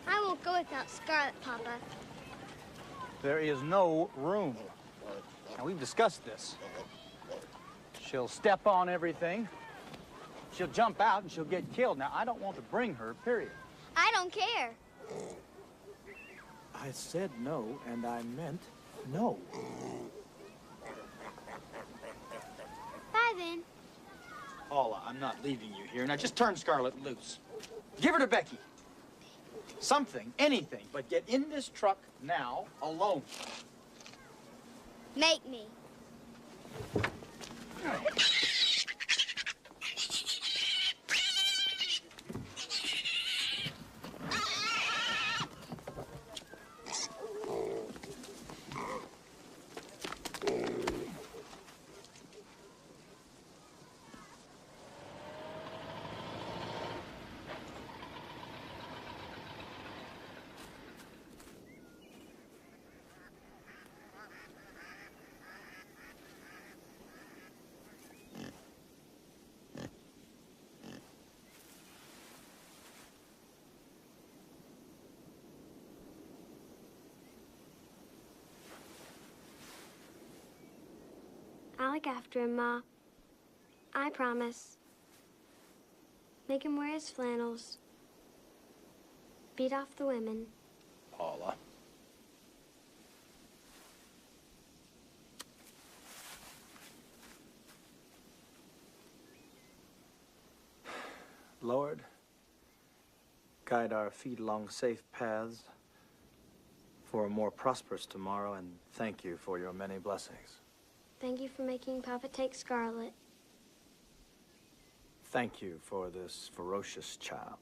I won't go without Scarlet, Papa. There is no room. Now, we've discussed this. She'll step on everything. She'll jump out and she'll get killed. Now, I don't want to bring her, period. I don't care. I said no, and I meant no. Bye, then. Paula, I'm not leaving you here. Now, just turn Scarlet loose. Give her to Becky. Something, anything, but get in this truck now, alone. Make me. I'll look after him, Ma. I promise. Make him wear his flannels. Beat off the women. Paula. Lord, guide our feet along safe paths for a more prosperous tomorrow, and thank you for your many blessings. Thank you for making Papa take Scarlet. Thank you for this ferocious child.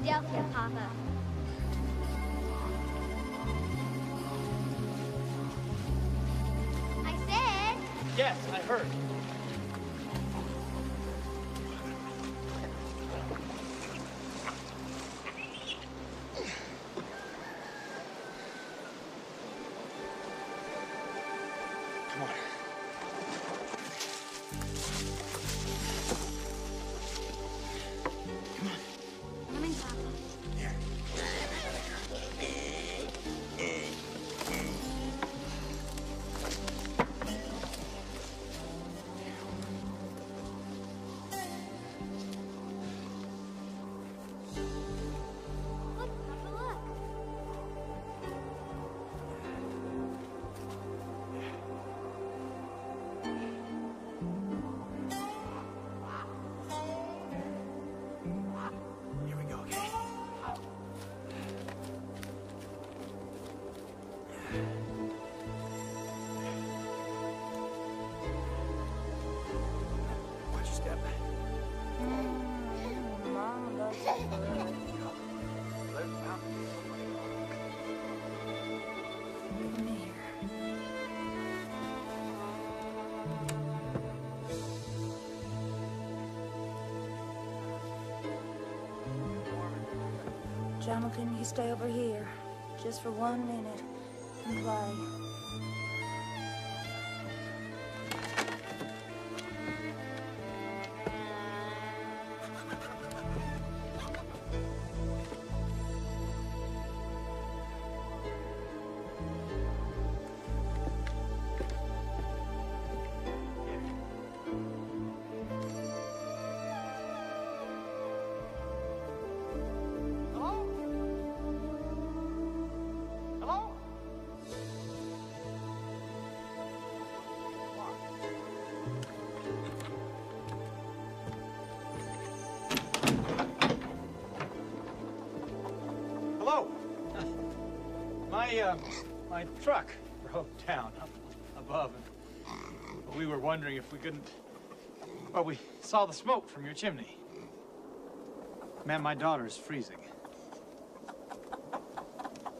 Philadelphia, Papa. I said... Yes, I heard. Come on. Let me Jonathan, you stay over here just for 1 minute and play. Hello. My truck broke down up above, and we were wondering if we couldn't. Well, we saw the smoke from your chimney. Ma'am, my daughter's freezing.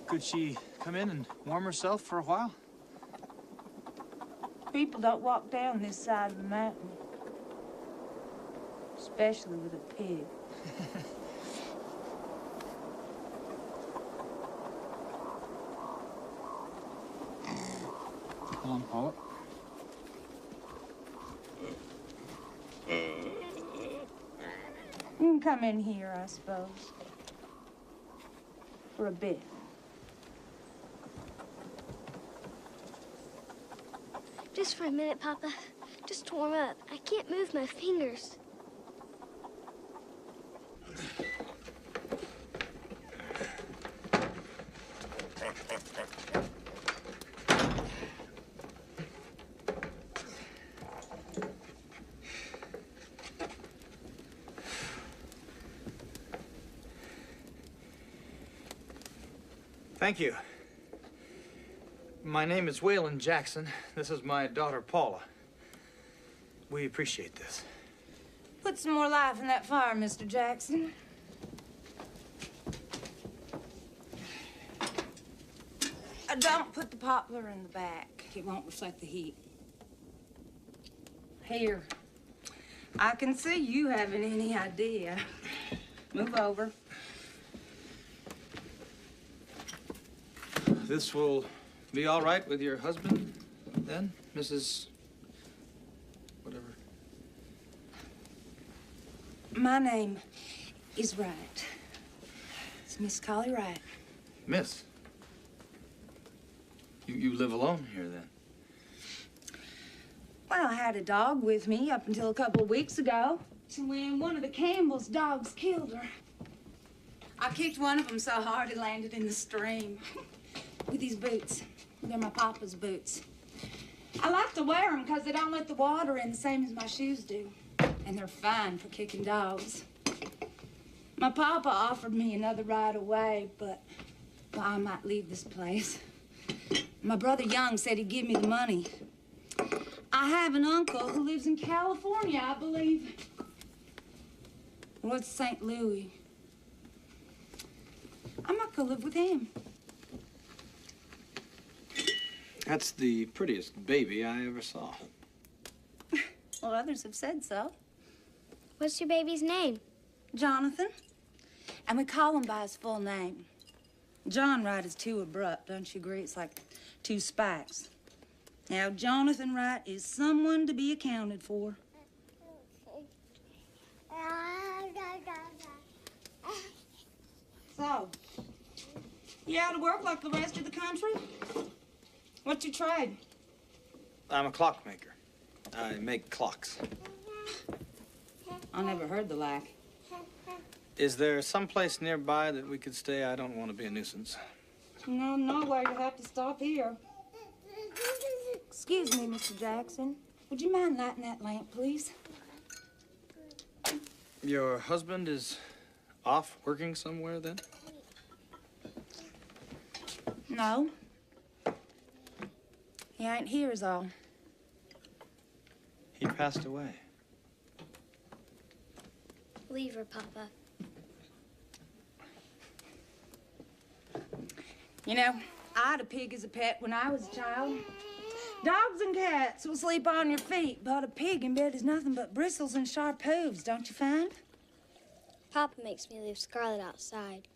Could she come in and warm herself for a while? People don't walk down this side of the mountain, especially with a pig. Come on, Paula. You can come in here, I suppose. For a bit. Just for a minute, Papa. Just to warm up. I can't move my fingers. Thank you. My name is Waylon Jackson. This is my daughter, Paula. We appreciate this. Put some more life in that fire, Mr. Jackson. Don't put the poplar in the back. It won't reflect the heat. Here. I can see you haven't any idea. Move over. This will be all right with your husband, then, Mrs. whatever? My name is Wright. It's Miss Collie Wright. Miss? You live alone here, then? Well, I had a dog with me up until a couple of weeks ago. So when one of the Campbell's dogs killed her, I kicked one of them so hard it landed in the stream. With these boots. They're my papa's boots. I like to wear them because they don't let the water in the same as my shoes do. And they're fine for kicking dogs. My papa offered me another ride away, but well, I might leave this place. My brother Young said he'd give me the money. I have an uncle who lives in California, I believe. What's St. Louis? I might go live with him. That's the prettiest baby I ever saw. Well, others have said so. What's your baby's name? Jonathan. And we call him by his full name. John Wright is too abrupt, don't you agree? It's like two spikes. Now, Jonathan Wright is someone to be accounted for. So, you out of work like the rest of the country? What's your trade? I'm a clockmaker. I make clocks. I never heard the like. Is there some place nearby that we could stay? I don't want to be a nuisance. No, nowhere. You have to stop here. Excuse me, Mr. Jackson. Would you mind lighting that lamp, please? Your husband is off working somewhere, then? No. He ain't here is all. He passed away. Leave her, Papa. You know, I had a pig as a pet when I was a child. Dogs and cats will sleep on your feet, but a pig in bed is nothing but bristles and sharp hooves, don't you find? Papa makes me leave Scarlet outside.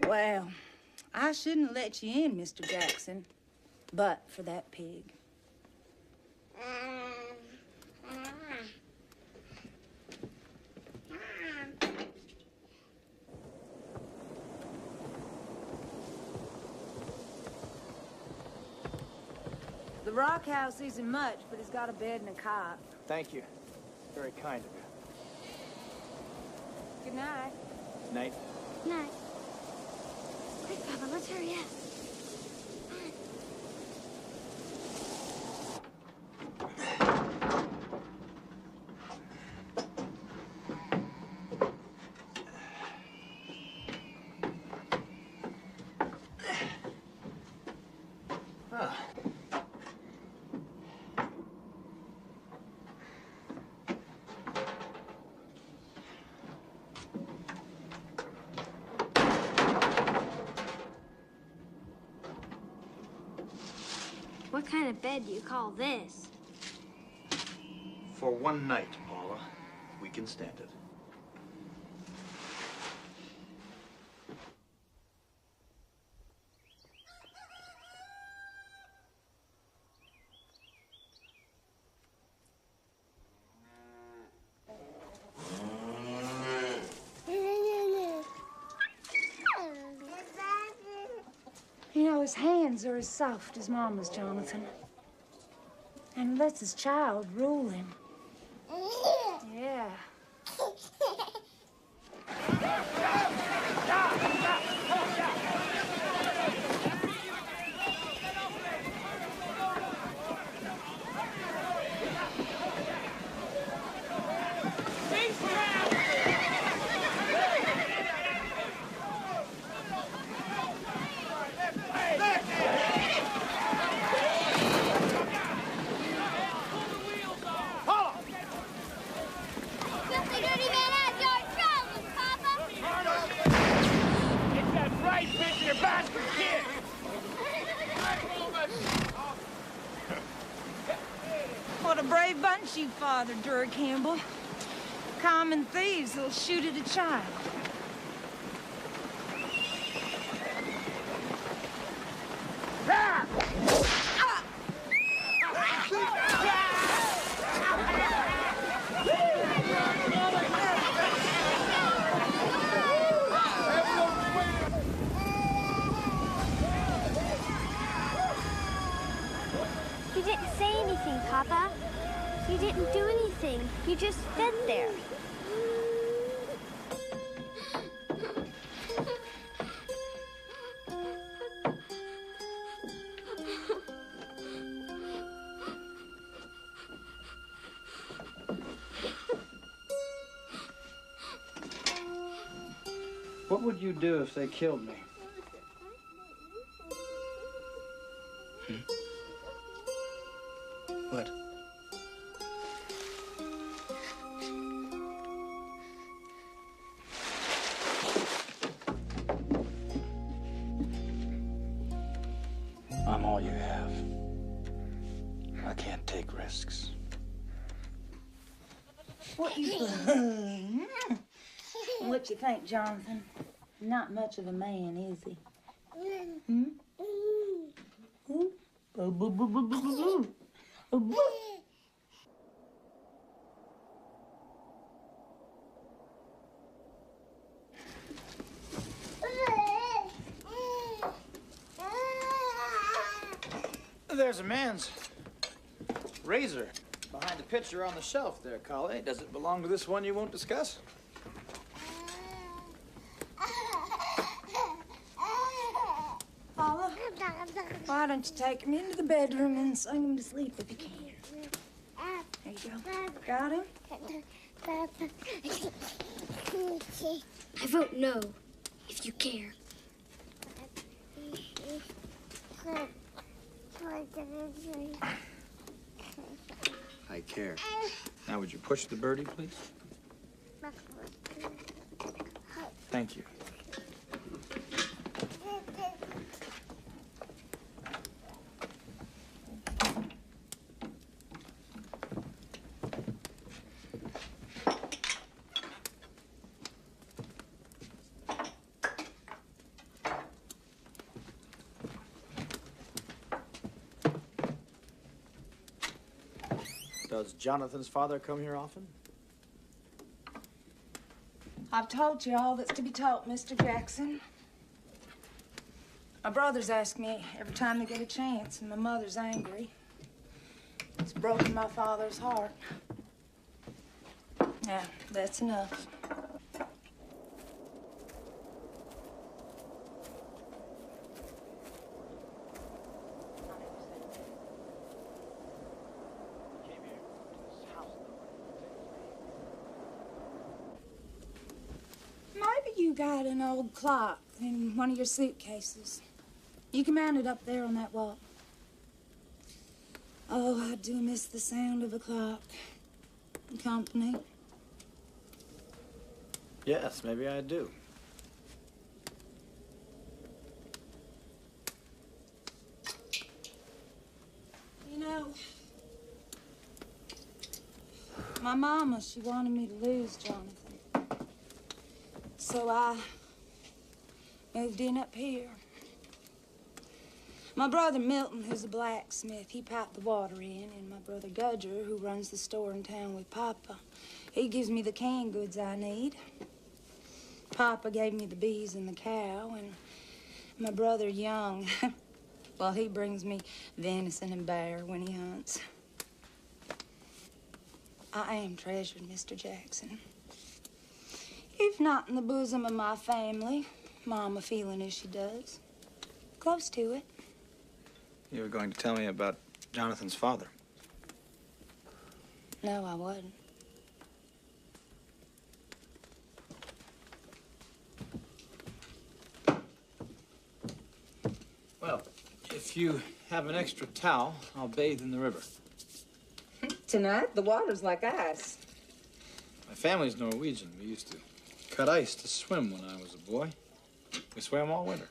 Well, I shouldn't let you in, Mr. Jackson, but for that pig. The rock house isn't much, but it's got a bed and a cot. Thank you. Very kind of you. Good night. Night. Night. Quick, Papa, let's hurry up. What kind of bed do you call this? For one night, Paula, we can stand it. You know, his hands are as soft as Mama's, Jonathan. And lets his child rule him. Yeah. Filthy, dirty man has your troubles, Papa. Get that right bitch in your bastard kid! What a brave bunch you fathered, Drury Campbell. Common thieves that'll shoot at a child. You didn't say anything, Papa. You didn't do anything. You just stood there. What would you do if they killed me? What? I'm all you have. I can't take risks. What you What you think, Jonathan? Not much of a man, is he? Hmm? There's a man's razor behind the picture on the shelf there, Collie. Does it belong to this one you won't discuss? Paula, why don't you take him into the bedroom and sing him to sleep if you can? There you go. Got him? I vote no, if you care. I care. Now, would you push the birdie, please? Thank you. Does Jonathan's father come here often? I've told you all that's to be told, Mr. Jackson. My brothers ask me every time they get a chance, and my mother's angry. It's broken my father's heart. Now, that's enough. Maybe you got an old clock in one of your suitcases. You can mount it up there on that wall. Oh, I do miss the sound of a clock. Company. Yes, maybe I do. You know, my mama, she wanted me to lose Jonathan. So I moved in up here. My brother Milton, who's a blacksmith, he piped the water in, and my brother Gudger, who runs the store in town with Papa, he gives me the canned goods I need. Papa gave me the bees and the cow, and my brother Young, well, he brings me venison and bear when he hunts. I am treasured, Mr. Jackson. If not in the bosom of my family, Mama feeling as she does, close to it. You were going to tell me about Jonathan's father. No, I wasn't. Well, if you have an extra towel, I'll bathe in the river. Tonight, the water's like ice. My family's Norwegian. We used to cut ice to swim when I was a boy. We swam all winter.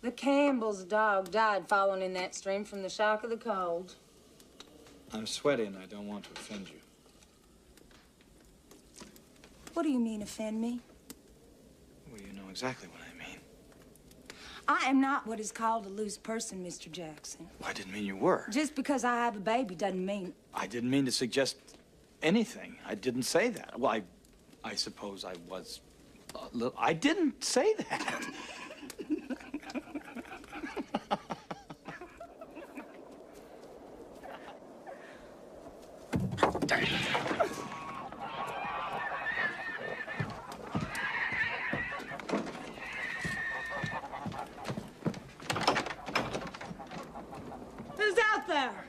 The Campbell's dog died falling in that stream from the shock of the cold. I'm sweaty and I don't want to offend you. What do you mean, offend me? Well, you know exactly what I mean. I am not what is called a loose person, Mr. Jackson. Well, I didn't mean you were. Just because I have a baby doesn't mean... I didn't mean to suggest anything. I didn't say that. Well, I suppose I was a little... I didn't say that. Who's out there?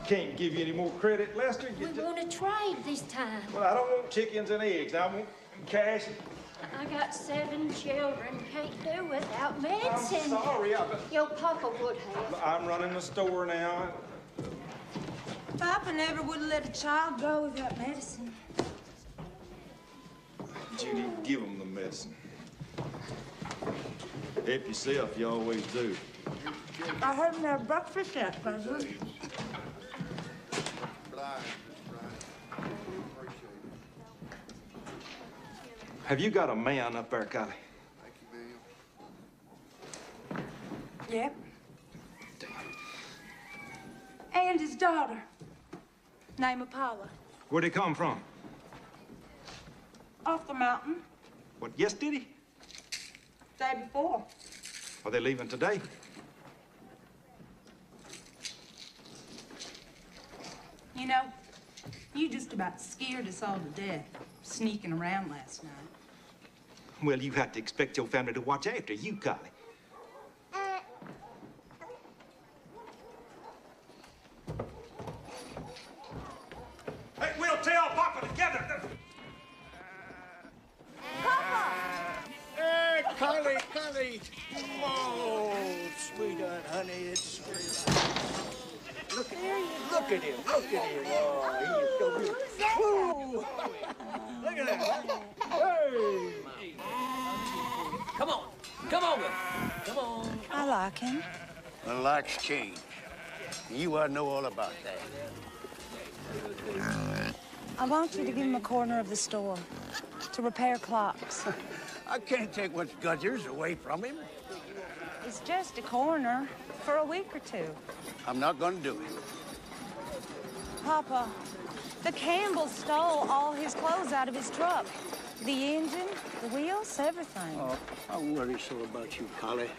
Can't give you any more credit, Lester. We want to trade this time. Well, I don't want chickens and eggs. I want cash. I got 7 children. Can't do without medicine. I'm sorry. Your papa would have. I'm running the store now. Papa never would have let a child go without medicine. Judy, give them the medicine. Help yourself, you always do. I haven't had breakfast yet, cousin. Have you got a man up there, Kylie? Yep. And his daughter, name of Paula. Where'd he come from? Off the mountain, What, yesterday? day before. Are they leaving today? You know, you just about scared us all to death, sneaking around last night. Well, you have to expect your family to watch after you, Kylie. Hey, we'll tell Papa together. Hey, Kylie, honey. Oh, sweetheart, honey, it's sweet. Look at him. Look at him. Look at him. Oh, he's so beautiful. Woo! Look at that. Hey! Come on. Come on, Will. Come on. I like him. Well, likes change. You ought to know all about that. I want you to give him a corner of the store to repair clocks. I can't take what's Gudger's away from him. It's just a corner for a week or two. I'm not going to do it. Papa, the Campbells stole all his clothes out of his truck. The engine, the wheels, everything. Oh, I worry so about you, Collie.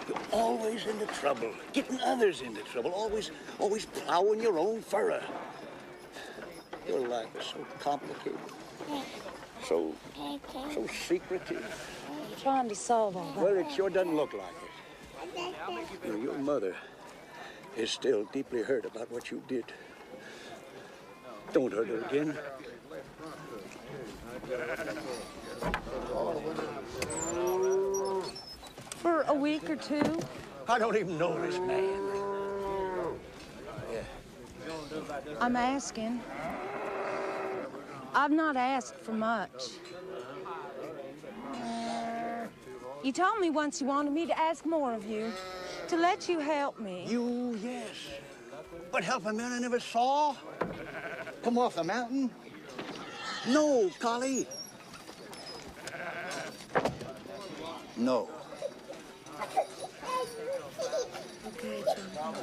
You're always into trouble, getting others into trouble, always plowing your own furrow. Your life is so complicated, so secretive. Trying to solve all that. Well, it sure doesn't look like it. You know, your mother is still deeply hurt about what you did. Don't hurt her again. For a week or two. I don't even know this man. I'm asking. I've not asked for much. You told me once you wanted me to ask more of you, to let you help me. You, yes. But help a man I never saw. Come off the mountain. No, Collie. No. Okay, John.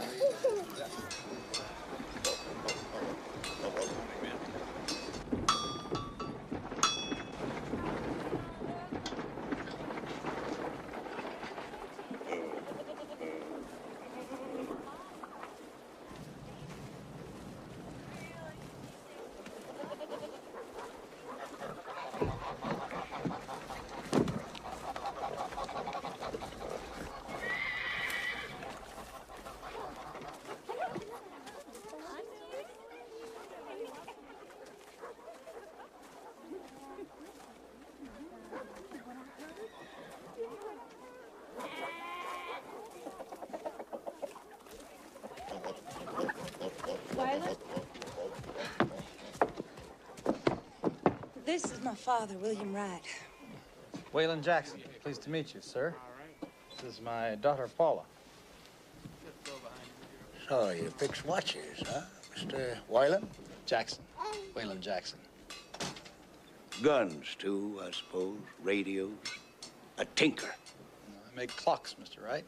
This is my father, William Wright. Waylon Jackson, pleased to meet you, sir. This is my daughter, Paula. So you fix watches, huh, Mr. Wyland? Jackson. Waylon Jackson. Guns, too, I suppose. Radios. A tinker. I make clocks, Mr. Wright.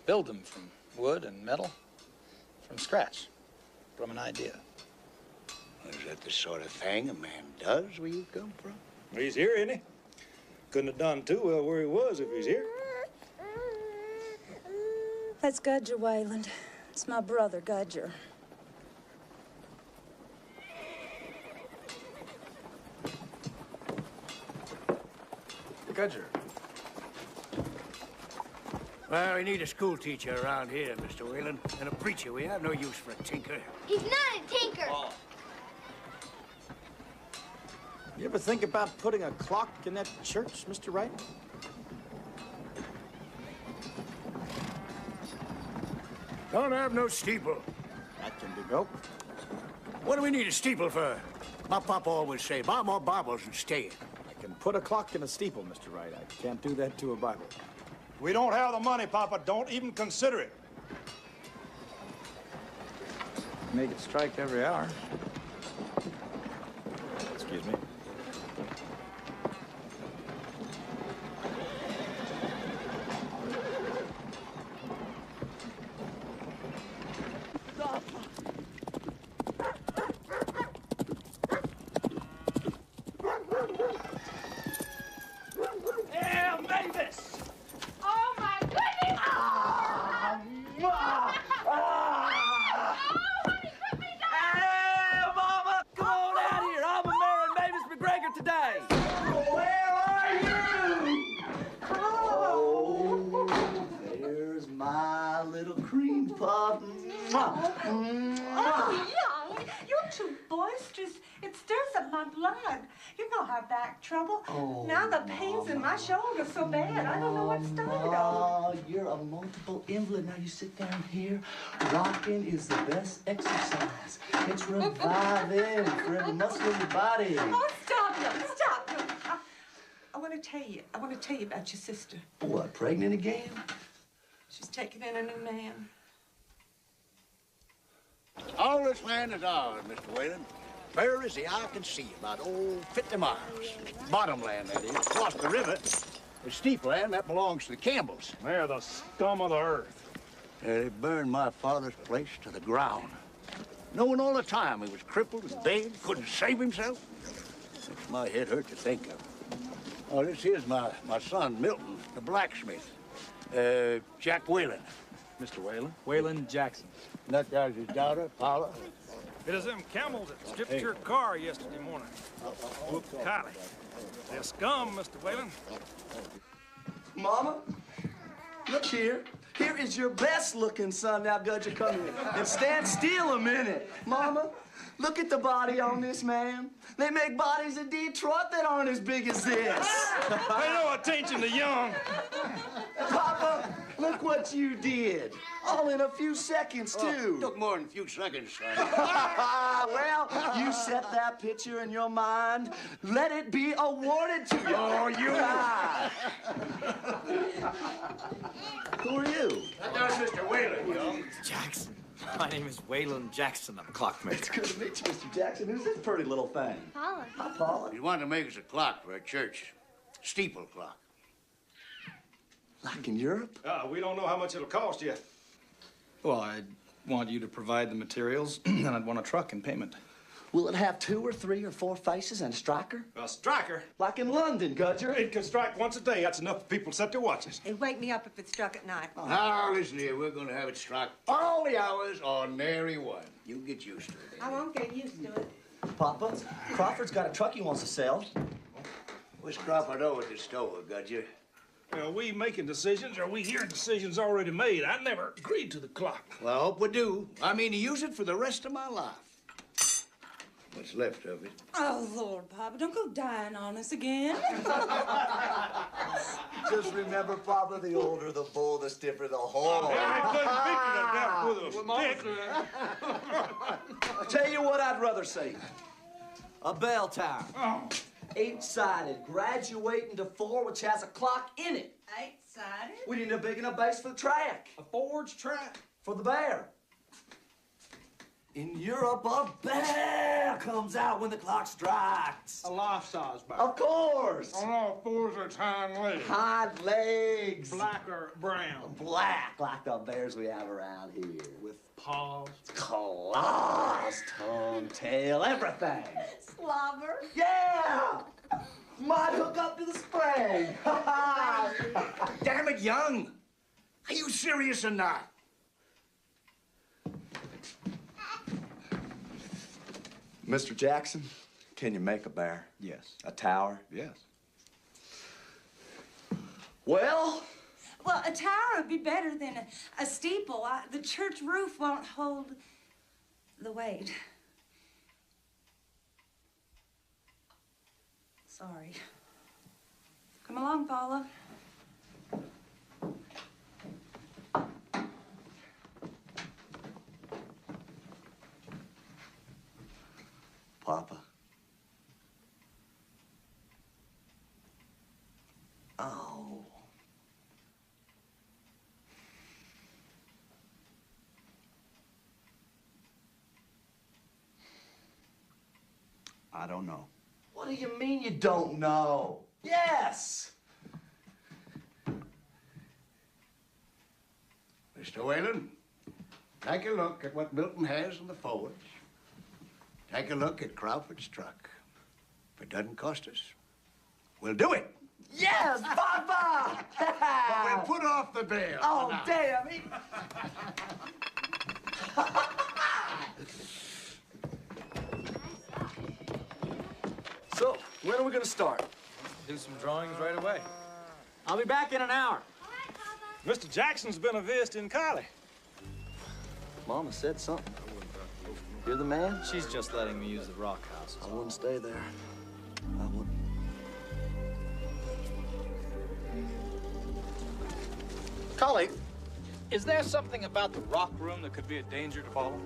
Build them from wood and metal, from scratch, from an idea. Is that the sort of thing a man does where you come from? He's here, isn't he? Couldn't have done too well where he was if he's here. That's Gudger Wayland. It's my brother, Gudger. Gudger. Well, we need a school teacher around here, Mr. Whalen, and a preacher. We have no use for a tinker. He's not a tinker. Oh. You ever think about putting a clock in that church, Mr. Wright? Don't have no steeple. That can be built. What do we need a steeple for? My papa always say, buy more Bibles and stay. I can put a clock in a steeple, Mr. Wright. I can't do that to a Bible. We don't have the money, Papa. Don't even consider it. Make it strike every hour. Excuse me. Oh, Young, you're too boisterous. It stirs of my blood. You know I have back trouble. Oh, now the pain's in my shoulder so bad. I don't know what started all of it. You're a multiple invalid. Now you sit down here. Rocking is the best exercise. It's reviving for every muscle in your body. Oh, stop them. Stop them. I want to tell you. I want to tell you about your sister. What, pregnant again? She's taking in a new man. All this land is ours, Mr. Whalen. Fair as the eye can see, about 50 miles. Bottom land, that is. Across the river, the steep land, that belongs to the Campbells. They're the scum of the earth. They burned my father's place to the ground. Knowing all the time he was crippled and dead, couldn't save himself. Makes my head hurt to think of. Oh, this here's my son, Milton, the blacksmith. Jack Whalen. Mr. Whalen? Whalen Jackson. And that guy's his daughter, Paula. It is them camels that stripped your car yesterday morning. Whooped Kylie. They're scum, Mr. Whalen. Mama, look here. Here is your best-looking son. Now, Gudger, come here. And stand still a minute. Mama, look at the body on this man. They make bodies in Detroit that aren't as big as this. Pay no attention to young. Papa, look what you did. All in a few seconds, too. Took more than a few seconds, son. Well, you set that picture in your mind. Let it be awarded to you. Oh, you. Who are you? That's Mr. Whalen, young. Jackson. My name is Whalen Jackson. I'm a clockmaker. It's good to meet you, Mr. Jackson. Who's this pretty little thing? Paula. Hi, Paula. He wanted to make us a clock for a church. Steeple clock. Like in Europe? We don't know how much it'll cost yet. Well, I'd want you to provide the materials, and I'd want a truck in payment. Will it have 2 or 3 or 4 faces and a striker? A striker? Like in London, Gudger. It can strike once a day. That's enough for people to set their watches. It'd wake me up if it struck at night. Now, listen here. We're going to have it struck all the hours on nary one. You get used to it. I won't get used to it. Papa, Crawford's got a truck he wants to sell. What's Crawford over at the store, Gudger? Are we making decisions, or are we hearing decisions already made? I never agreed to the clock. Well, I hope we do. I mean to use it for the rest of my life. What's left of it. Oh, Lord, Papa, don't go dying on us again. Just remember, Papa, the older the bull, the stiffer the horn. I'll tell you what I'd rather see. A bell tower. Oh. 8-sided, graduating to 4, which has a clock in it. 8-sided? We need a big enough base for the track. A forged track. For the bear. In Europe, a bear comes out when the clock strikes. A life-size bear. Of course. On all fours or its hind legs. Hind legs. Black or brown. Black, like the bears we have around here. With paws. Claws, tongue, tail, everything. Slobber. Yeah! Might hook up to the spring. Damn it, young. Are you serious or not? Mr. Jackson, can you make a bear? Yes. A tower? Yes. Well, Well, a tower would be better than a steeple. The church roof won't hold the weight. Sorry. Come along, Paula. Papa. Oh. I don't know. What do you mean you don't know? Yes! Mr. Whalen, take a look at what Milton has in the forge. Take a look at Crawford's truck. If it doesn't cost us, we'll do it. Yes, Papa! But we'll put off the bail. Oh, now. damn. So, when are we gonna start? Do some drawings right away. I'll be back in an hour. Mr. Jackson's been a visiting Kylie. Mama said something. You're the man? She's just letting me use the rock house. I wouldn't stay there. I wouldn't. Collie, is there something about the rock room that could be a danger to Paula?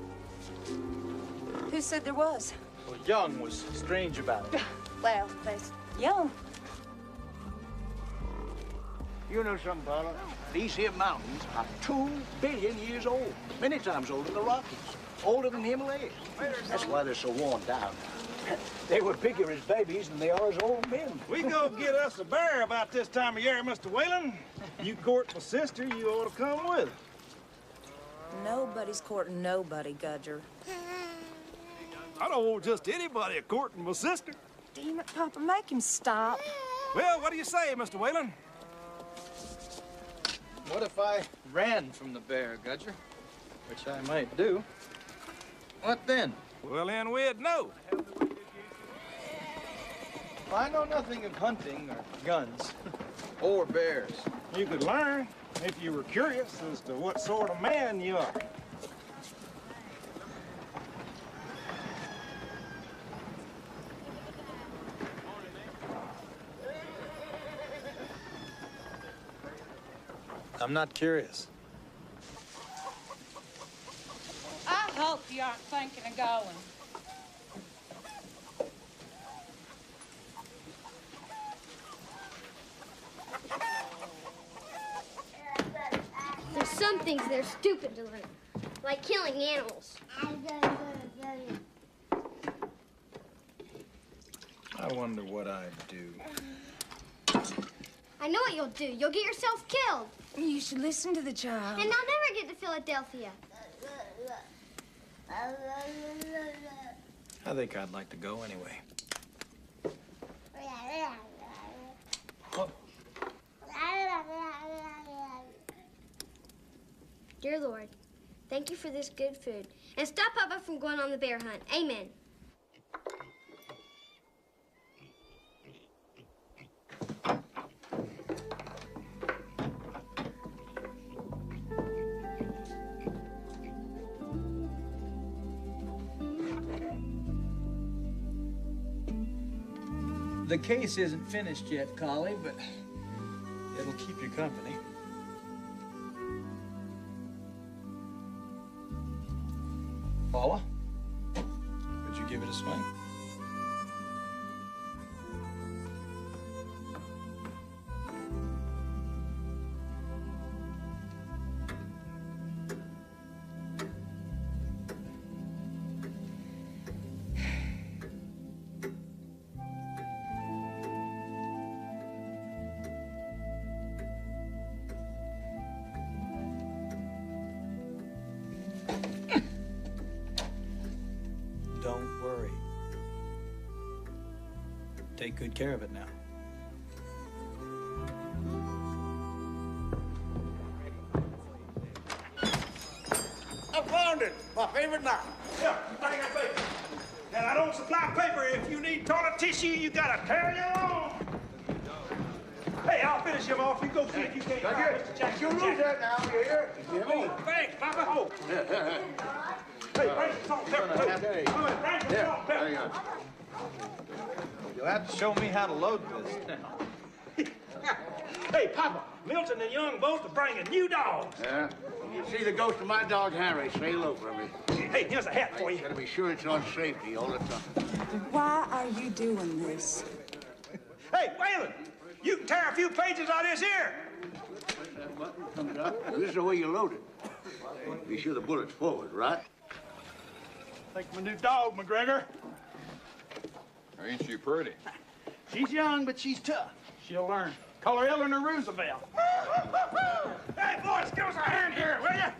Who said there was? Well, Young was strange about it. Well, there's Young. You know something, Paula? These here mountains are 2 billion years old. Many times older than the Rockies. Older than the Himalayas. That's why they're so worn down. They were bigger as babies than they are as old men. We go get us a bear about this time of year, Mr. Whalen. You court my sister, you ought to come with her. Nobody's courting nobody, Gudger. I don't want just anybody a courting my sister. Damn it, Papa, make him stop. Well, what do you say, Mr. Whalen? What if I ran from the bear, Gudger? Which I might do. What then? Well, then we'd know. I know nothing of hunting or guns or bears. You could learn if you were curious as to what sort of man you are. I'm not curious. I hope you aren't thinking of going. There's some things that are stupid to learn, like killing animals. I wonder what I'd do. I know what you'll do. You'll get yourself killed. You should listen to the child. And I'll never get to Philadelphia. I think I'd like to go anyway. Dear Lord, thank you for this good food. And stop Papa from going on the bear hunt. Amen. The case isn't finished yet, Collie, but it'll keep you company. Paula, would you give it a swing? Don't worry. Take good care of it now. I found it. My favorite knife. Yeah, bring that paper. And I don't supply paper. If you need toilet tissue, you gotta carry your own. Hey, I'll finish him off. You go see if you can't find Mr. Jackson. You lose that now, you hear? Oh, thanks, Papa. Oh. Hey, bring some salt and pepper, too. Bring some salt and pepper. You'll have to show me how to load this now. Hey, Papa, Milton and Young both are bringing new dogs. Yeah? You see the ghost of my dog, Harry, say hello for me. Hey, here's a hat for you. Gotta be sure it's on safety all the time. Why are you doing this? Hey, Waylon, you can tear a few pages out of this here. That button comes up. This is the way you load it. Be sure the bullet's forward, right? Take my new dog, McGregor. Ain't she pretty? She's young, but she's tough. She'll learn. Call her Eleanor Roosevelt. Hey, boys, give us a hand here, will you?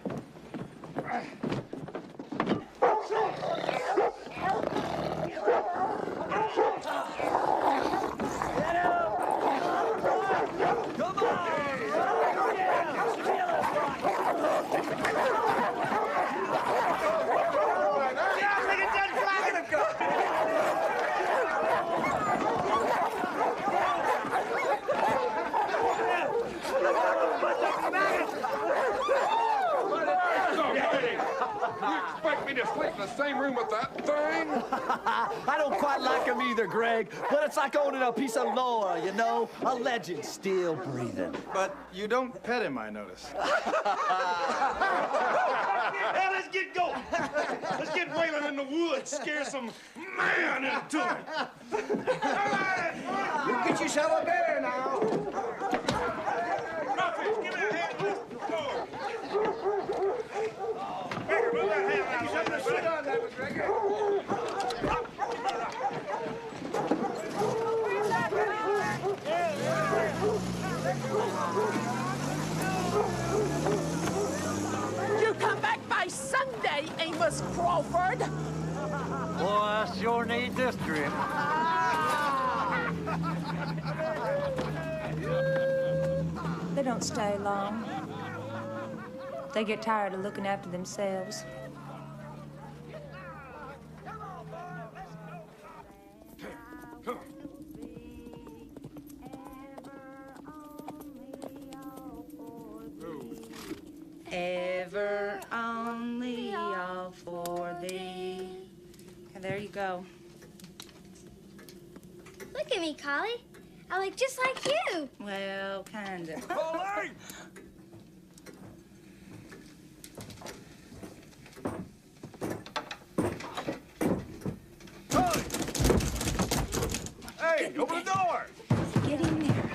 You expect me to sleep in the same room with that thing? I don't quite like him either, Greg, but it's like owning a piece of lore, you know? A legend still breathing. But you don't pet him, I notice. Now let's get going. Let's get Waylon in the woods, scare some man into him. You get yourself a bear now. Ruffles, give me a hand with this door. Baker, move that hand out of the way. Sit down, that was You come back by Sunday, Amos Crawford. Boy, I sure need this trip. They don't stay long. They get tired of looking after themselves. Ever only all for thee. And there you go. Look at me, Collie. I look just like you. Well, kinda. Pauline! Hey, open the door! Get in there.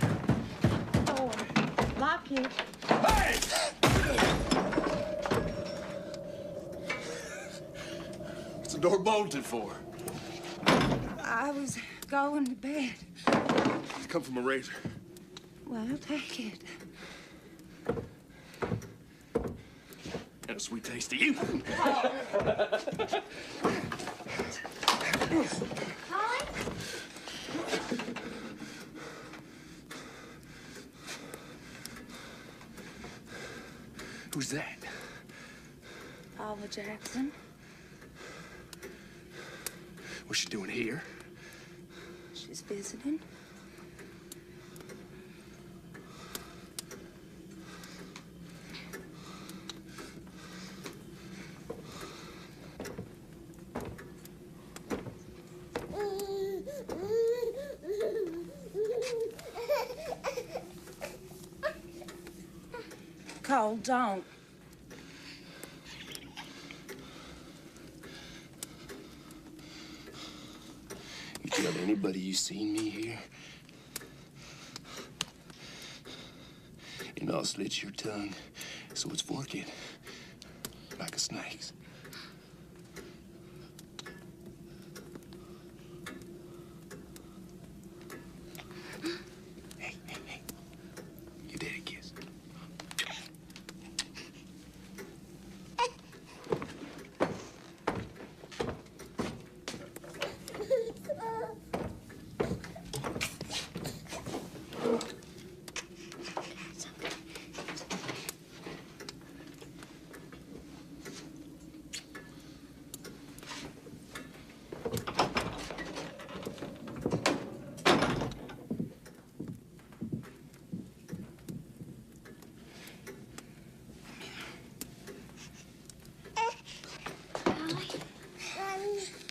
Door. Lock it. Hey! What's the door bolted for? I was going to bed. Come from a razor. Well, take it. And a sweet taste of you. Who's that? Paula Jackson. What's she doing here? She's visiting. Cole, don't. You tell anybody you seen me here, and I'll slit your tongue so it's forked like a snake's. Hey, hey, hey. Your daddy kiss.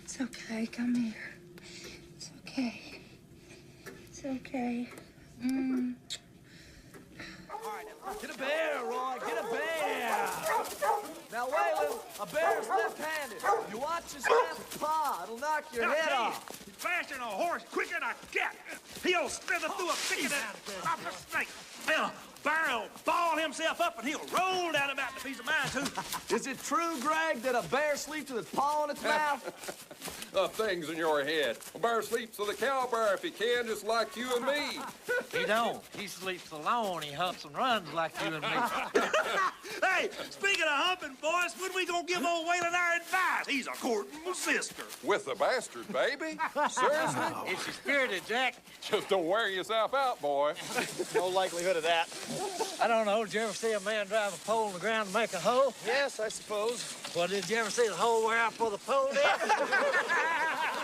It's okay. Come here. It's okay. It's okay. Get a bear, Roy. Get a bear. Now, Waylon, a bear is left-handed. You watch his left paw. It'll knock your head off. He's faster than a horse, quicker than a cat. He'll slither through a thicket and stop a snake. Then a bear will ball himself up and he'll roll down about the piece of mine, too. Is it true, Greg, that a bear sleeps with its paw in its mouth? Things in your head. A bear sleeps with a cow bear if he can, just like you and me. He don't. He sleeps alone. He humps and runs like you and me. Hey, speaking of humping, boys, when we gonna give old Waylon our advice? He's a courting my sister. With the bastard, baby? Seriously? It's your spirited, Jack. Just don't wear yourself out, boy. No likelihood of that. I don't know. Did you ever see a man drive a pole in the ground to make a hole? Yes, I suppose. Well, did you ever see the hole wear out for the pole did?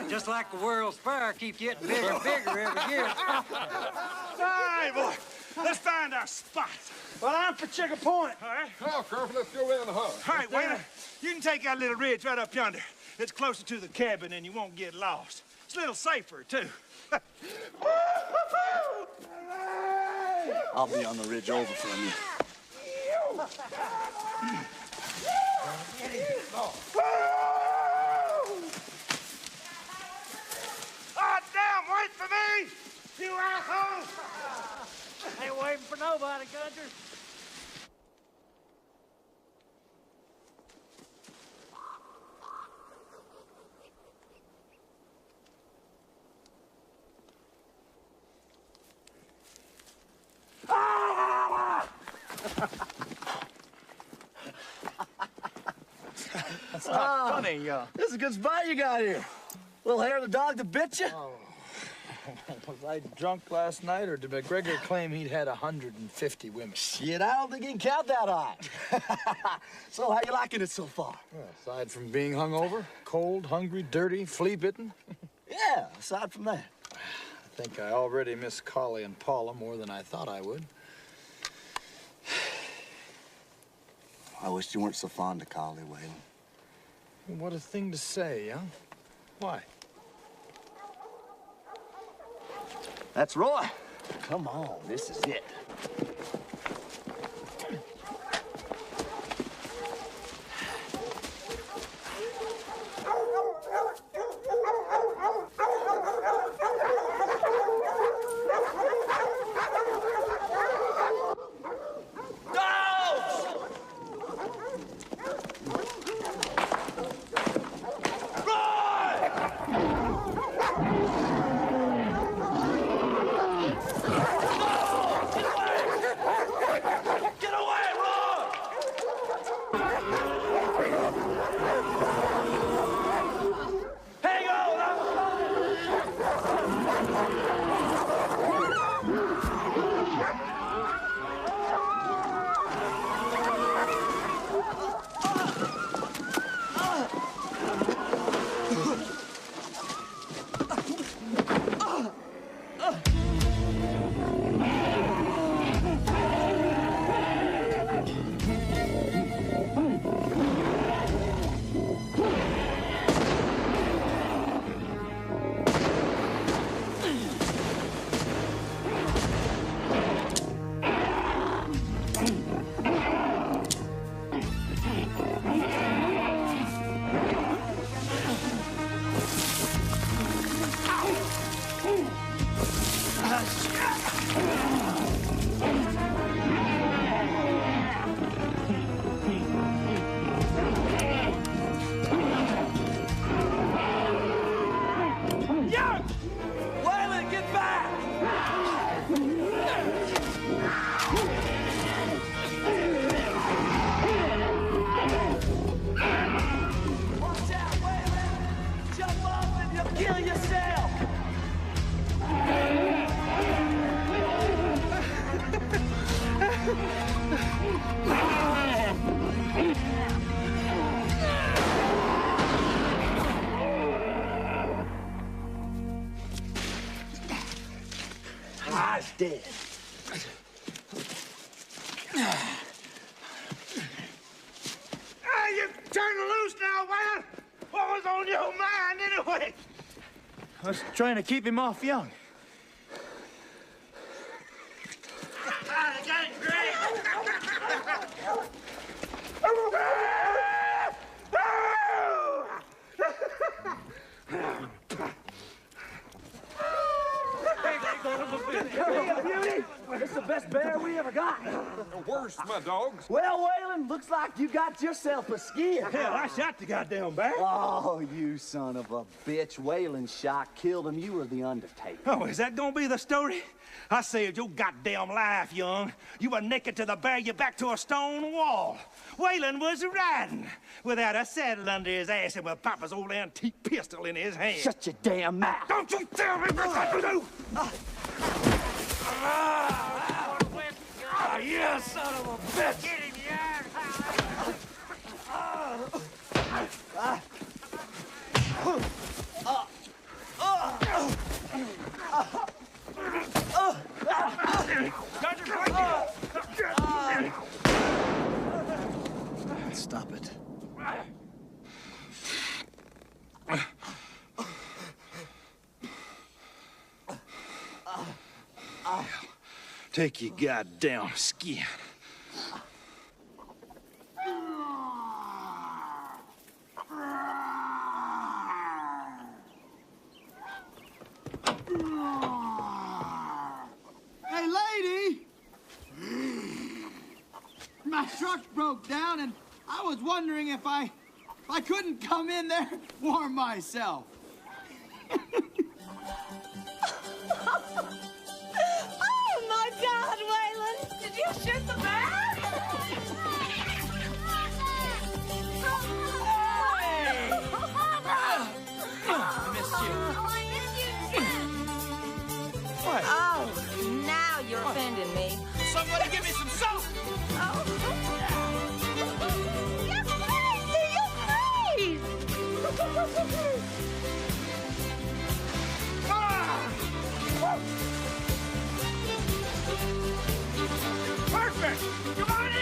Just like the world's fair keeps getting bigger and bigger every year. Hey, boy. Let's find our spot. Well, I'm for Chicken Point. All right? Now, Carver, let's go down the hall. All right, Waylon, you can take that little ridge right up yonder. It's closer to the cabin and you won't get lost. It's a little safer, too. I'll be on the ridge over from you. Oh, damn, wait for me, you asshole! Ain't waiting for nobody, country. That's not funny, This is a good spot you got here. Little hair of the dog that bit you? Oh. Was I drunk last night, or did McGregor claim he'd had 150 women? Shit, I don't think he can count that high. So, how you liking it so far? Well, aside from being hungover, cold, hungry, dirty, flea-bitten, Yeah, aside from that. I think I already miss Collie and Paula more than I thought I would. I wish you weren't so fond of Collie, Waylon. What a thing to say, huh? Why? That's Roy. Come on, this is it. I's dead. Hey, you turn loose now, Waylon! What was on your mind, anyway? I was trying to keep him off young. Beauty! It's the best bear we ever got. Where's my dogs? Well, Waylon, looks like you got yourself a skin. Hell, I shot the goddamn bear. Oh, you son of a bitch. Waylon shot, killed him. You were the Undertaker. Oh, is that gonna be the story? I saved your goddamn life, young. You were naked to the bear, you back to a stone wall. Waylon was riding without a saddle under his ass and with Papa's old antique pistol in his hand. Shut your damn mouth. Don't you tell me what to do! You son of a bitch! Get him, Dodger, I'll take your goddamn skin. Hey, lady! My truck broke down, and I was wondering if I couldn't come in there and warm myself. Oh, my God, Waylon! Did you shoot the bear? I missed you. Oh, I missed you, too. What? Oh, now you're offending me. Somebody give me some soap! Perfect! Come on in!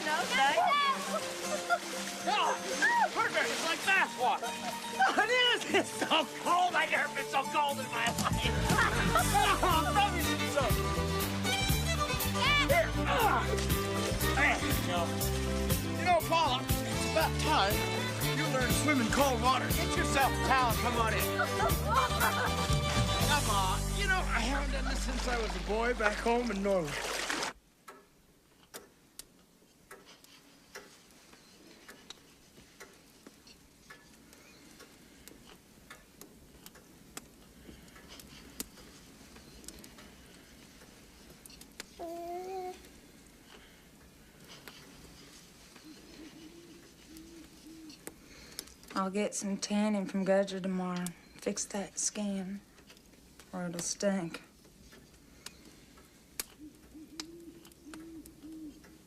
No, thanks. Oh, perfect! It's like bathwater. Oh, it is! It's so cold! I never been so cold in my life! Oh, rub me some soap! Here! There you go. You know, Paula, it's about time you learn to swim in cold water. Get yourself a towel and come on in. Come on. You know, I haven't done this since I was a boy back home in Norway. I'll get some tanning from Gudger tomorrow. Fix that skin, or it'll stink.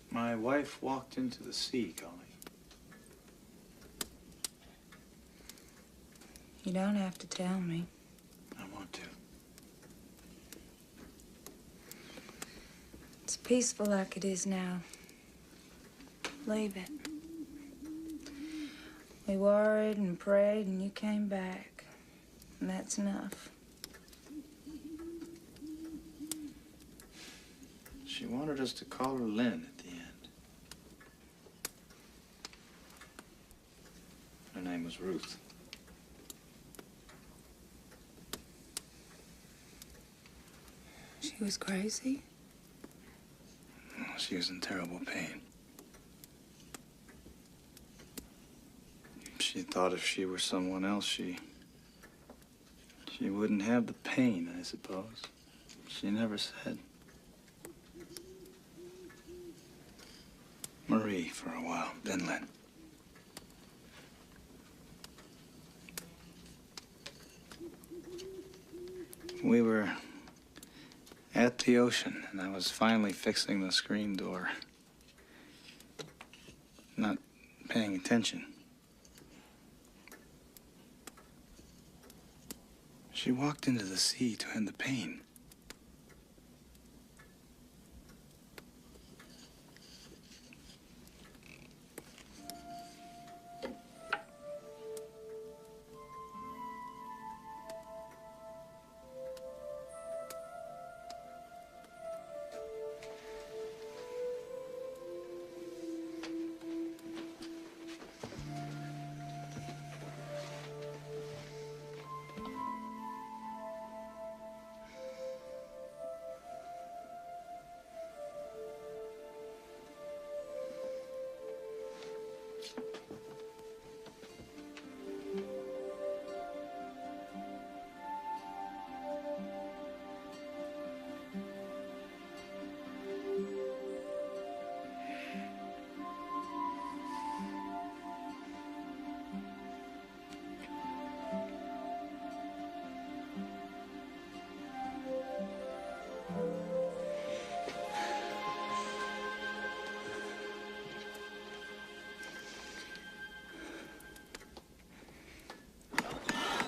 My wife walked into the sea, Golly. You don't have to tell me. I want to. It's peaceful like it is now. Leave it. We worried and prayed, and you came back. And that's enough. She wanted us to call her Lynn at the end. Her name was Ruth. She was crazy? Oh, she was in terrible pain. She thought if she were someone else, she wouldn't have the pain, I suppose. She never said. Marie for a while, then Lynn. We were at the ocean, and I was finally fixing the screen door. Not paying attention. She walked into the sea to end the pain.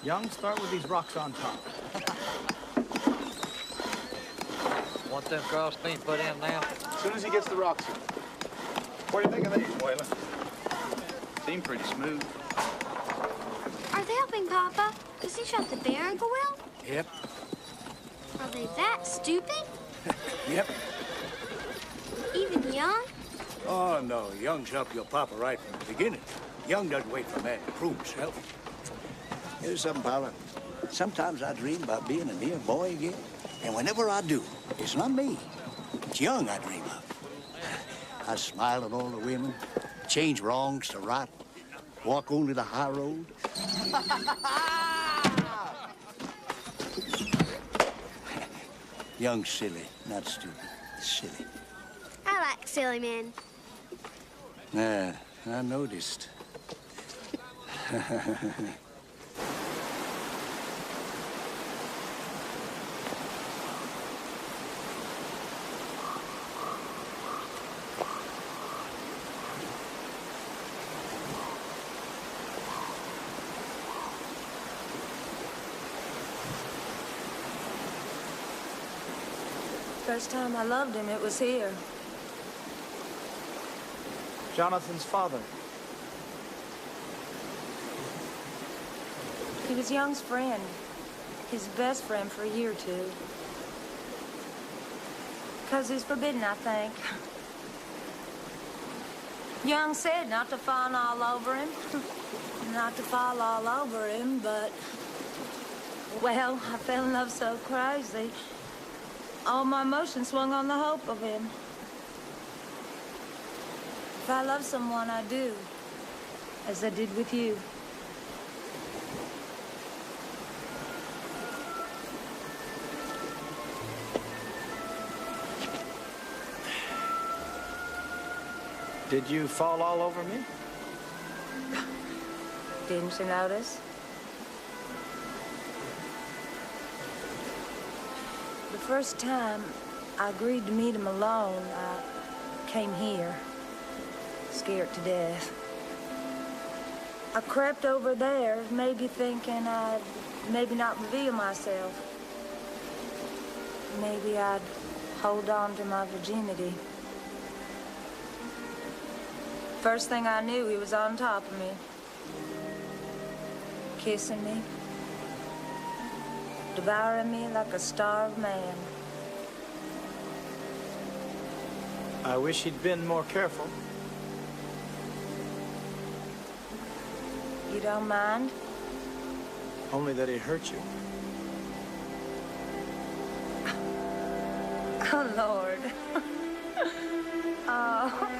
Young, start with these rocks on top. Want them cross being put in now? As soon as he gets the rocks in. What do you think of these, Waylon? Seem pretty smooth. Are they helping Papa? Does he shot the bear, Uncle Will? Yep. Are they that stupid? Yep. Even young? Oh, no. Young's up your papa right from the beginning. Young doesn't wait for a man to prove himself. Here's something, Paula. Sometimes I dream about being a near boy again. And whenever I do, it's not me. It's Young I dream of. I smile at all the women, change wrongs to right, walk only the high road. Young's silly, not stupid. Silly. I like silly men. I noticed. First time I loved him, it was here. Jonathan's father. He was Young's friend. His best friend for a year or two. 'Cause he's forbidden, I think. Young said not to fawn all over him. Not to fall all over him, but... Well, I fell in love so crazy. All my emotions swung on the hope of him. If I love someone, I do. As I did with you. Did you fall all over me? Didn't you notice? The first time I agreed to meet him alone, I came here, scared to death. I crept over there, maybe thinking I'd maybe not reveal myself. Maybe I'd hold on to my virginity. First thing I knew, he was on top of me, kissing me, devouring me like a starved man. I wish he'd been more careful. You don't mind? Only that he hurt you. Oh, Lord. Oh.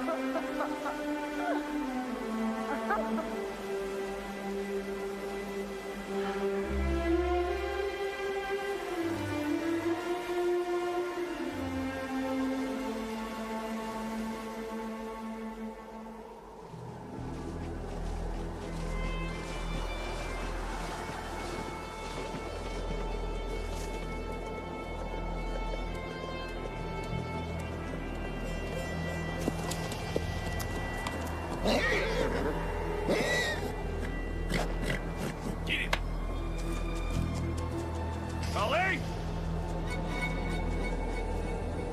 Ollie!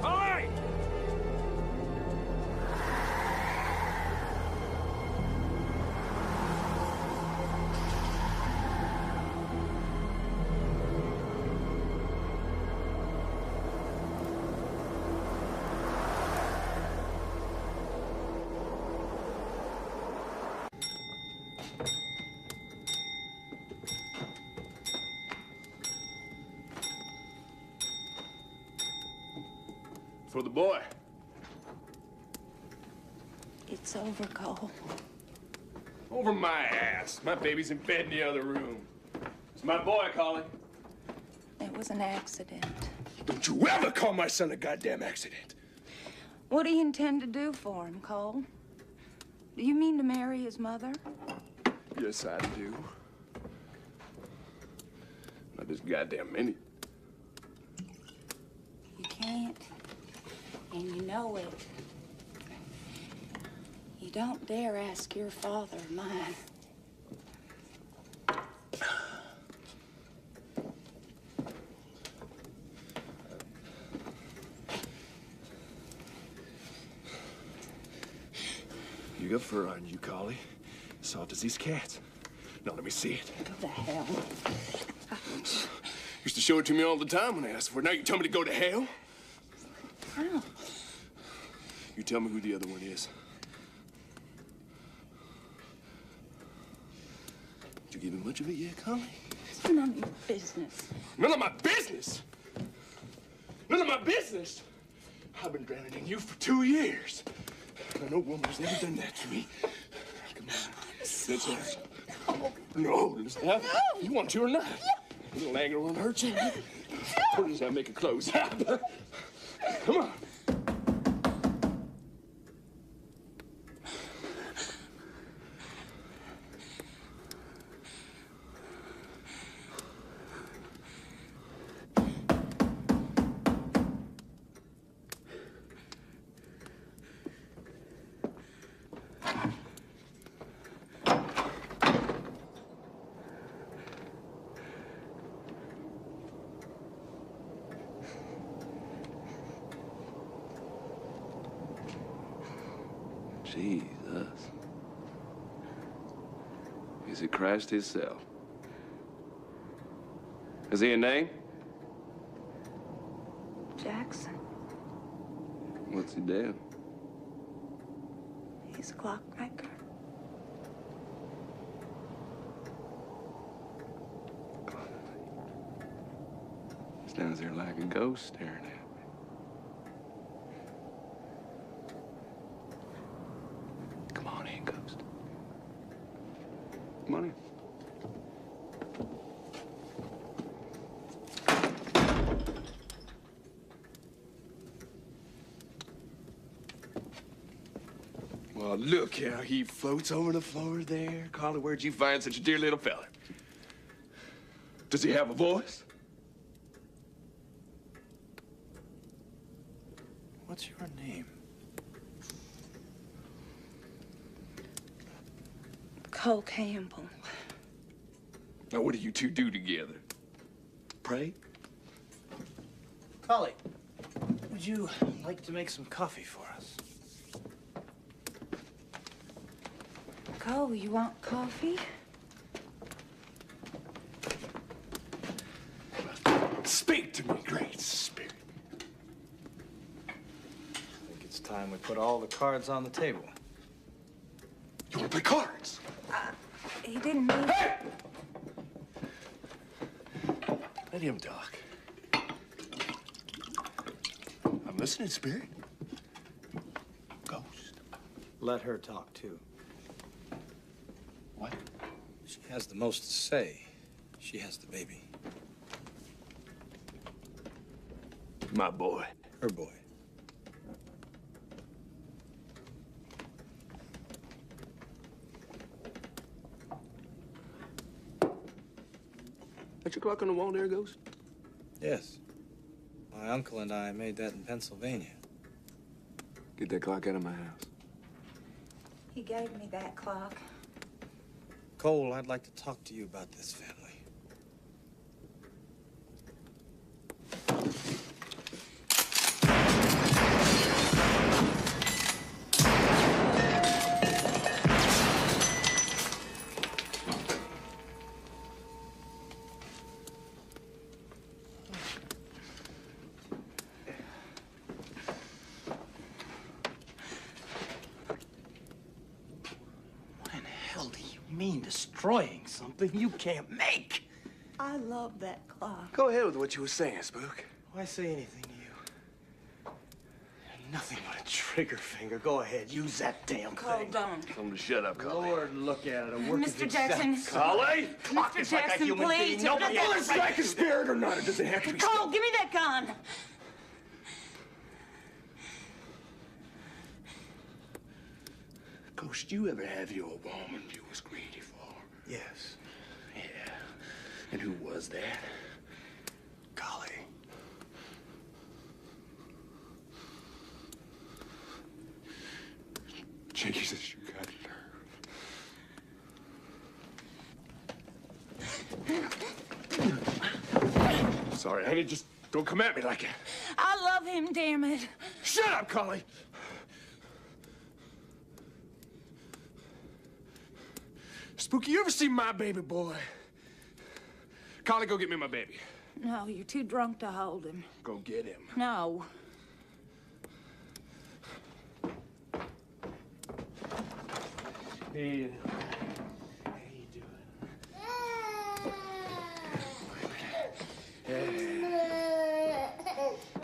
Ollie! For the boy. It's over, Cole. Over my ass. My baby's in bed in the other room. It's my boy, Collie. It was an accident. Don't you ever call my son a goddamn accident. What do you intend to do for him, Cole? Do you mean to marry his mother? Yes, I do. Not this goddamn minute. You can't. And you know it. You don't dare ask your father or mine. You got fur on you, Collie. Soft as these cats. Now let me see it. What the hell? Used to You show it to me all the time when I ask for it. Now you tell me to go to hell? Colonel. You tell me who the other one is. Did you give him much of it yet, Connie? It's none of your business. None of my business? None of my business? I've been drowning in you for 2 years. And no woman has ever done that to me. Come on. Let's have No, let's have You want to or not? A little anger won't hurt you. Or does that make it close? Come on. Jesus. Is it Christ himself? Is he a name? Jackson. What's he do? He's a clockmaker. He stands there like a ghost staring at me. Come on in, ghost. Come on in. Well, look how he floats over the floor there. Carly, where'd you find such a dear little fella? Does he have a voice? What's your name? Cole Campbell. Now, what do you two do together? Pray? Collie, would you like to make some coffee for us? Cole, you want coffee? Speak to me, Great Spirit. I think it's time we put all the cards on the table. You want to play cards? He didn't mean... Hey! Let him talk. I'm listening, Spirit. Ghost. Let her talk, too. What? She has the most to say. She has the baby. My boy. Her boy. That your clock on the wall there, Ghost? Yes. My uncle and I made that in Pennsylvania. Get that clock out of my house. He gave me that clock. Cole, I'd like to talk to you about this family. Destroying something you can't make. I love that clock. Go ahead with what you were saying, Spook. Why say anything to you? You're nothing but a trigger finger. Go ahead, use that damn thing. Don't. Tell him to shut up, Collie. Lord, look at it. A work Mr. of Jackson. exact- Collie! Clock is like a Jackson, human please. being. Nobody Don't- else It's like a spirit or not. It doesn't have to be. Cole, give me that gun. Ghost, you ever have you a woman you was greedy for? Yes. Yeah. And who was that? Golly. Jesus, you got nerve. Sorry, honey, just don't come at me like that. I love him, damn it. Shut up, Collie! Spooky, you ever see my baby boy? Collie, go get me my baby. No, you're too drunk to hold him. Go get him. No. Hey.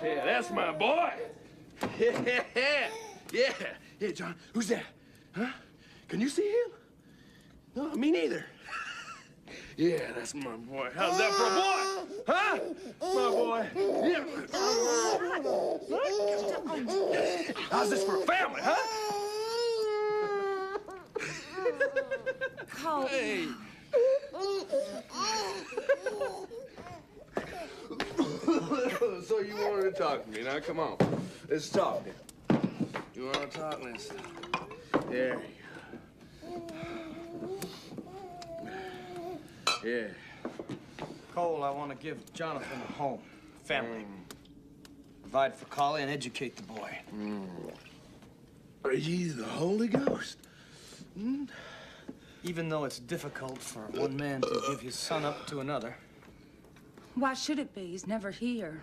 Yeah, that's my boy. Yeah. Yeah, John, who's that? Huh? Can you see him? No, me neither. Yeah, that's my boy. How's that for a boy? Huh? My boy. Yeah. How's this for a family, huh? Cole. Hey. So you wanted to talk to me. Now, come on. Let's talk. You want to talk? Let's talk. There you go. Yeah. Cole, I want to give Jonathan a home, family. Provide for Collie and educate the boy. Are you the Holy Ghost? Even though it's difficult for one man to give his son up to another. Why should it be? He's never here.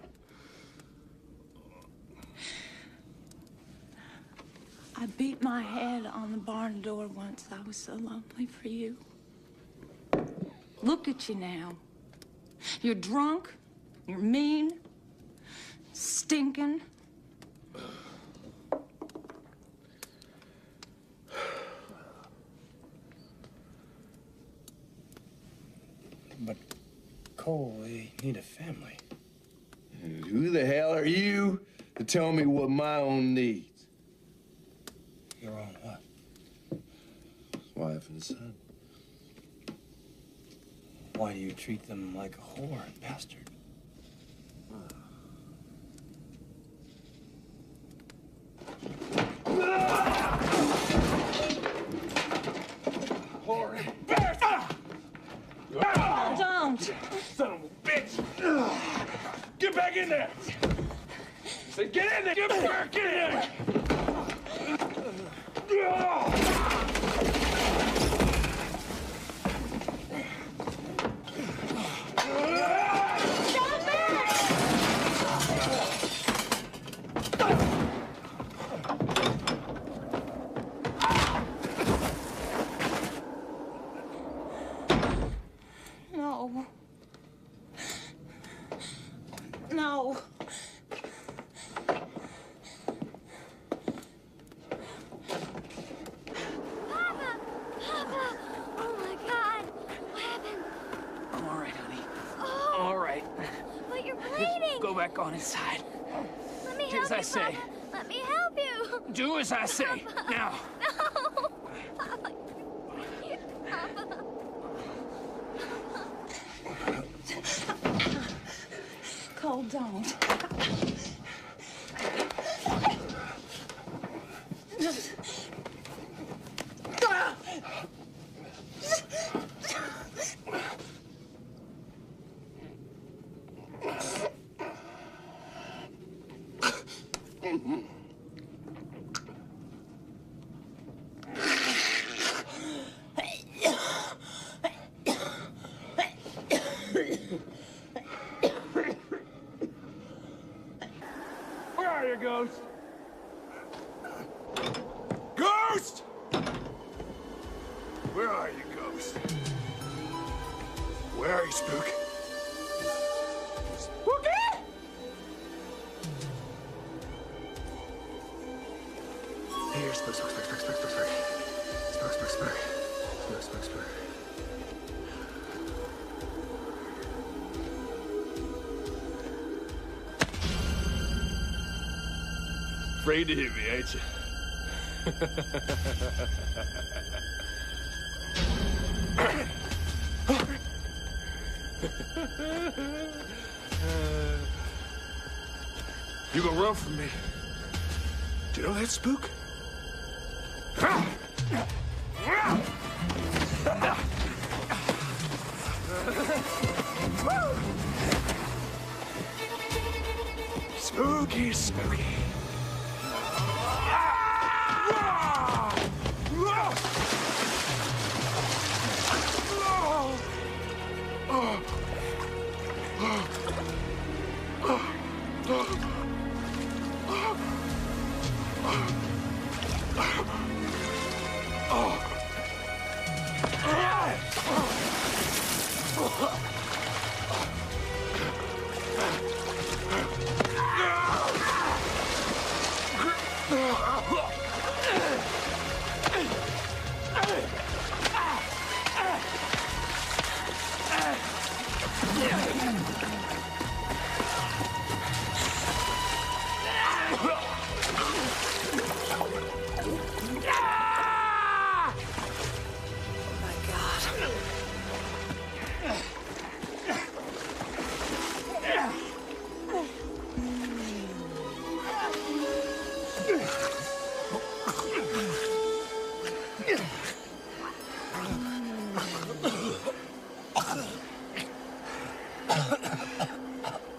I beat my head on the barn door once. I was so lonely for you. Look at you now. You're drunk, you're mean, stinking. But, Cole, we need a family. Who the hell are you to tell me what my own needs? Your own what? Wife and son. Why do you treat them like a whore and bastard? Whore and bastard! Don't! Son of a bitch! Get back in there! Say, get in there! Get back in there! No. No. Papa! Papa! Oh my God! What happened? I'm all right, honey. Oh! All right. But you're bleeding! Go back on inside. Let me Do help as you, I say. Papa. Let me help you! Do as I say. Papa. Now. No! Papa. Papa. Cole, don't. Where are you, Ghost? Ghost! Where are you, Ghost? Where are you, Spook? Spooky! Here, Spook, Spook, Spook, Spook, Spook, Spook, Spook. Spook, Spook, Spook. Spook, Spook, Spook. Afraid to hit me, ain't you? You gonna run from me? Do you know that, Spook? Spooky, spooky.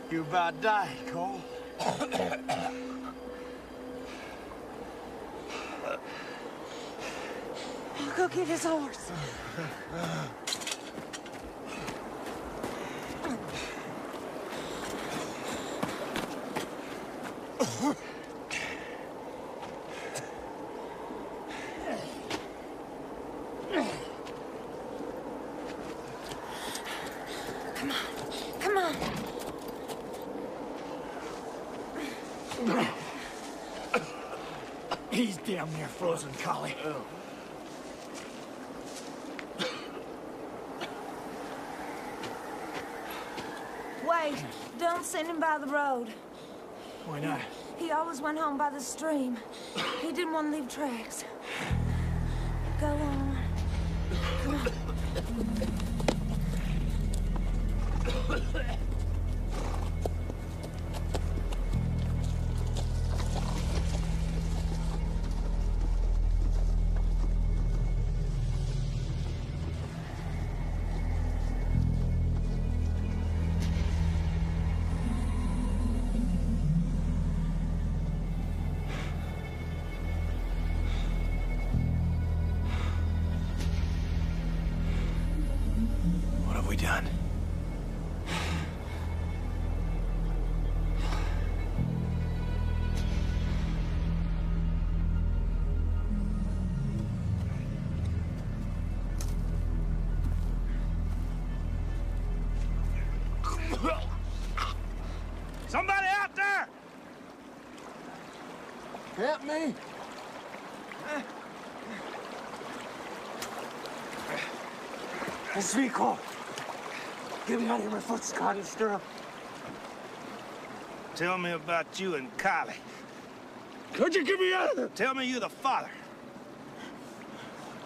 You about died, Cole. I'll go get his horse. Come on. Come on. He's damn near frozen, Collie. Wait, don't send him by the road. Why not? He always went home by the stream. He didn't want to leave tracks. Go on. Come on. What have we done? Somebody out there! Help me! It's me, Cole. Get me out of here. My foot's caught in the stirrup. Tell me about you and Kylie. Could you get me out of there? Tell me you're the father.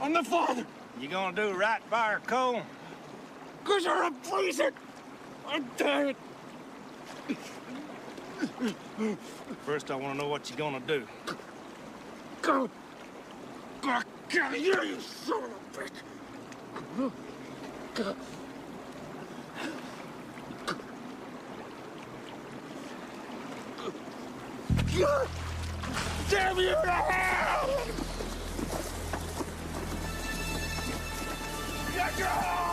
I'm the father. You gonna do right by her, Cole? Because you're a freezer. I'm tired. First, I want to know what you're gonna do. Go. Go. Get here, you son of a bitch. Go. God damn you to hell! Get your home!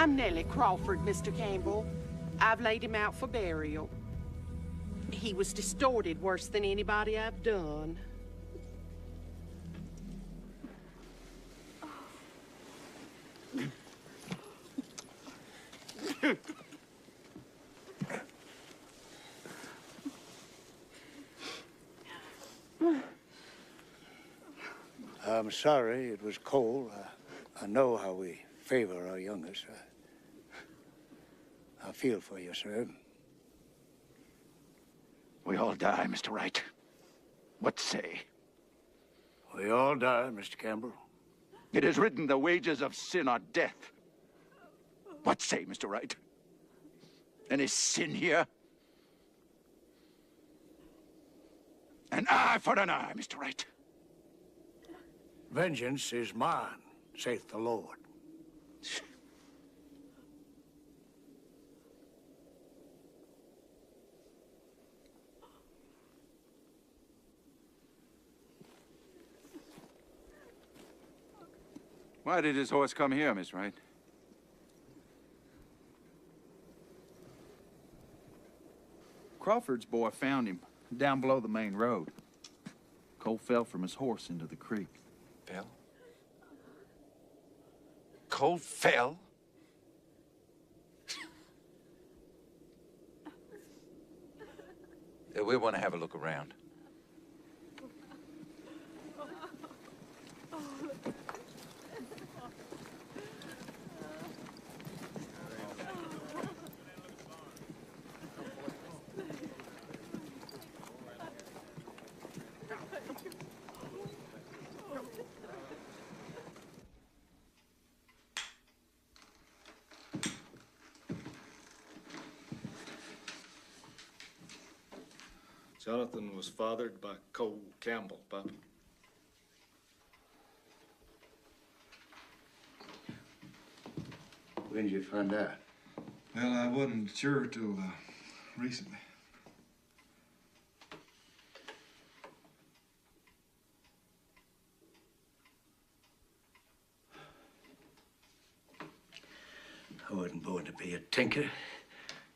I'm Nellie Crawford, Mr. Campbell. I've laid him out for burial. He was distorted worse than anybody I've done. I'm sorry it was cold. I know how we favor our youngest. I feel for you, sir. We all die, Mr. Wright. What say? We all die, Mr. Campbell. It is written the wages of sin are death. What say, Mr. Wright? Any sin here? An eye for an eye, Mr. Wright. Vengeance is mine, saith the Lord. Why did his horse come here, Miss Wright? Crawford's boy found him down below the main road. Cole fell from his horse into the creek. Fell? Cole fell? We want to have a look around. Jonathan was fathered by Cole Campbell, Papa. When did you find out? Well, I wasn't sure till recently. I wasn't born to be a tinker,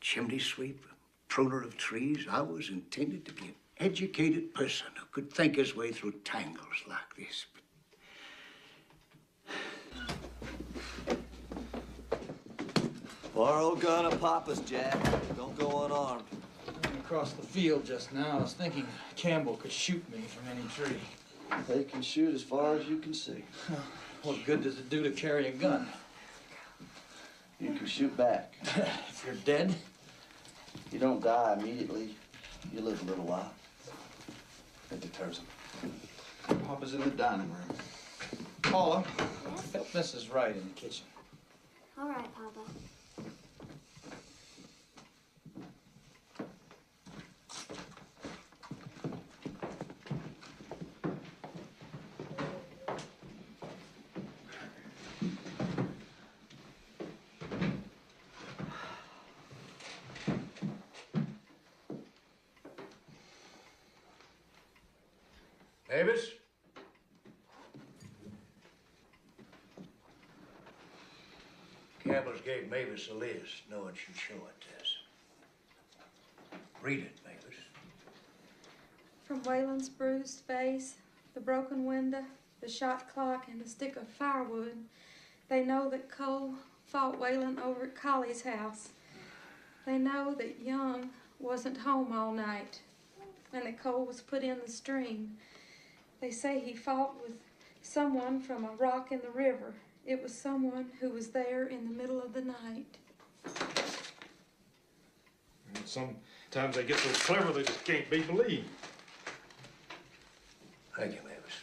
chimney sweep, pruner of trees. I was intended to be an educated person who could think his way through tangles like this. Borrowed gun of Papa's, Jack. Don't go unarmed. Across the field just now, I was thinking Campbell could shoot me from any tree. They can shoot as far as you can see. What good does it do to carry a gun? You can shoot back. If you're dead? You don't die immediately. You live a little while. It deters them. Papa's in the dining room. Paula, help Mrs. Wright in the kitchen. All right, Papa. Mavis? Campbell's gave Mavis a list, knowing she'd show it to us. Read it, Mavis. From Waylon's bruised face, the broken window, the shot clock, and the stick of firewood, they know that Cole fought Waylon over at Collie's house. They know that Young wasn't home all night, and that Cole was put in the stream. They say he fought with someone from a rock in the river. It was someone who was there in the middle of the night. Sometimes they get so clever they just can't be believed. Thank you, Mavis.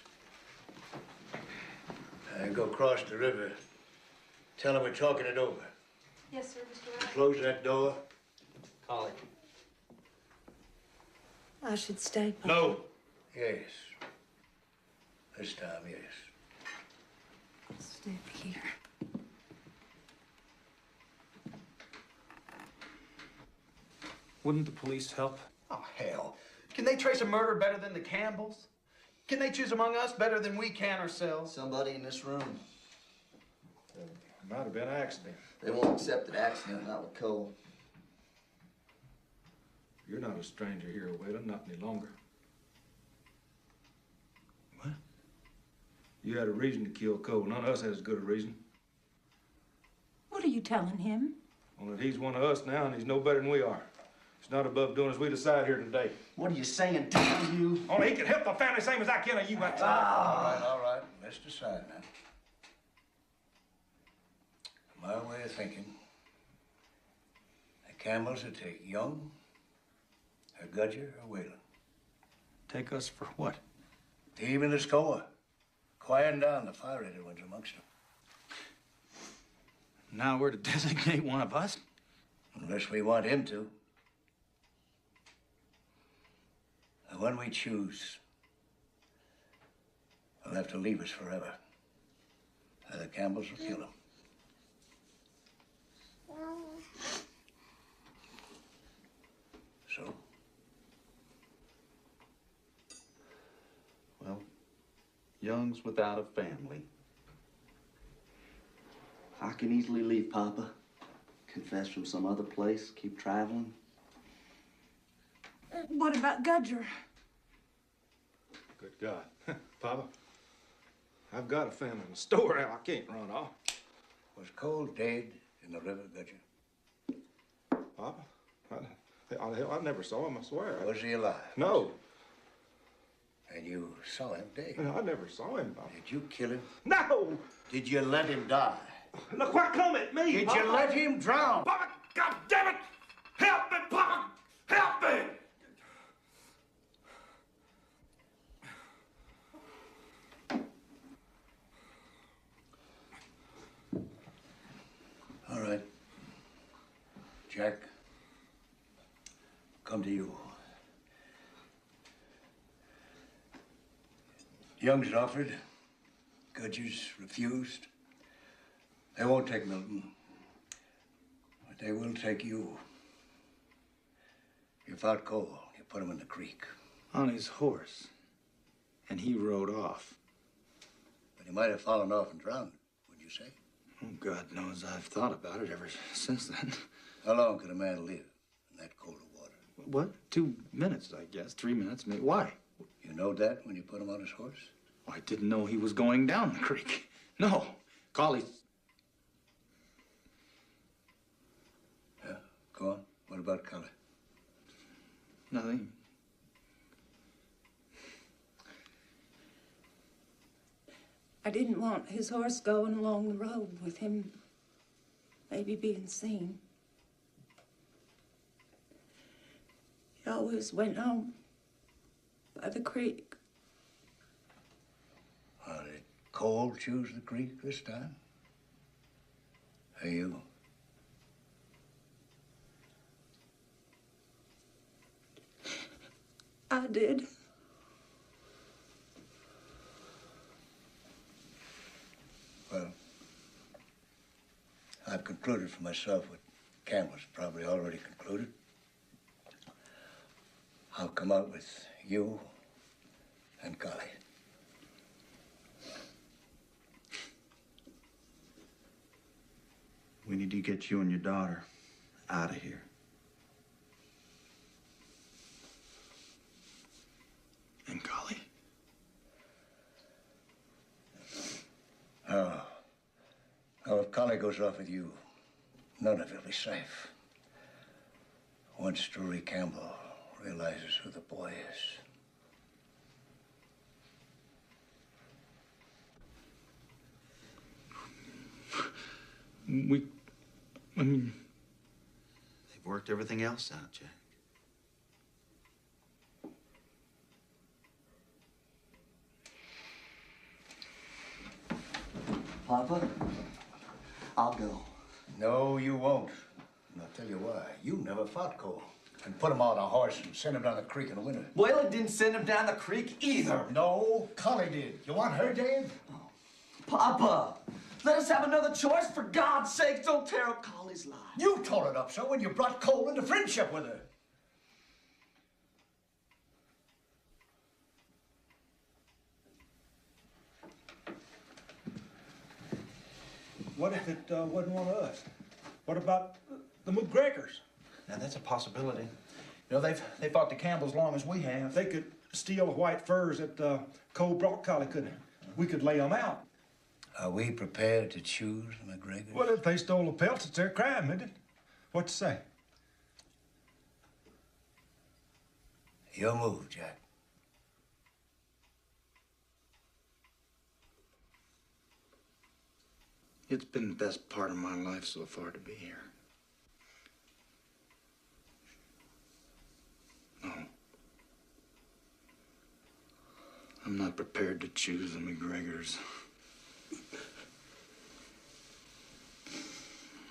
Go across the river. Tell them we're talking it over. Yes, sir, Mr. Wright. Close that door. Collie. I should stay, Papa. No. Yes. This time, yes. Stay here. Wouldn't the police help? Oh, hell. Can they trace a murder better than the Campbells? Can they choose among us better than we can ourselves? Somebody in this room. Might have been an accident. They won't accept an accident, not with Cole. You're not a stranger here, Whalen, not any longer. What? You had a reason to kill Cole. None of us has as good a reason. What are you telling him? Only that he's one of us now, and he's no better than we are. It's not above doing as we decide here today. What are you saying, damn you? Only he can help the family same as I can of you, my time. All right. Let's decide now. My way of thinking, the Campbells would take Young, or Gudger, or Whalen. Take us for what? To even the score. Quieting down the fire-rated ones amongst them. Now we're to designate one of us? Unless we want him to. And when we choose, he'll have to leave us forever. And the Campbells will kill him. So? Well, Young's without a family. I can easily leave, Papa. Confess from some other place, keep traveling. What about Gudger? Good God. Papa, I've got a family in the store now. I can't run off. Was Cole dead in the river, Gudger? Papa, I never saw him, I swear. Was he alive? No. And you saw him dead? I never saw him, Papa. Did you kill him? No! Did you let him die? Look what come at me! Did you let him drown? Papa, God damn it! Help me, Papa! Help me! All right. Jack, come to you. Young's offered. Gudger's refused. They won't take Milton, but they will take you. You fought Cole. You put him in the creek. On his horse. And he rode off. But he might have fallen off and drowned, would you say? Oh, God knows I've thought about it ever since then. How long could a man live in that cold of water? What? 2 minutes, I guess. 3 minutes, maybe. Why? You know that when you put him on his horse? I didn't know he was going down the creek. No. Collie's... Yeah, go on. What about Collie? Nothing. I didn't want his horse going along the road with him maybe being seen. He always went home by the creek. Did Cole choose the creek this time? Or you? I did. Well, I've concluded for myself what Campbell's probably already concluded. I'll come out with you and Collie. We need to get you and your daughter out of here. And Collie? Oh, if Collie goes off with you, none of it'll be safe. Once Drury Campbell realizes who the boy is. I mean... They've worked everything else out, Jack. Papa, I'll go. No, you won't. And I'll tell you why. You never fought Cole. And put him on a horse and send him down the creek in the winter. Whalen didn't send him down the creek either. No, Collie did. You want her dead? Oh. Papa, let us have another choice. For God's sake, don't tear up Collie's life. You tore it up so when you brought Cole into friendship with her. What if it wasn't one of us? What about the McGregors? Now, that's a possibility. You know, they fought the Campbells long as we have. They could steal the white furs that Cole brought, Collie, couldn't they? We could lay them out. Are we prepared to choose the McGregors? Well, if they stole the pelts, it's their crime, isn't it? What you say? Your move, Jack. It's been the best part of my life so far to be here. No. I'm not prepared to choose the McGregors.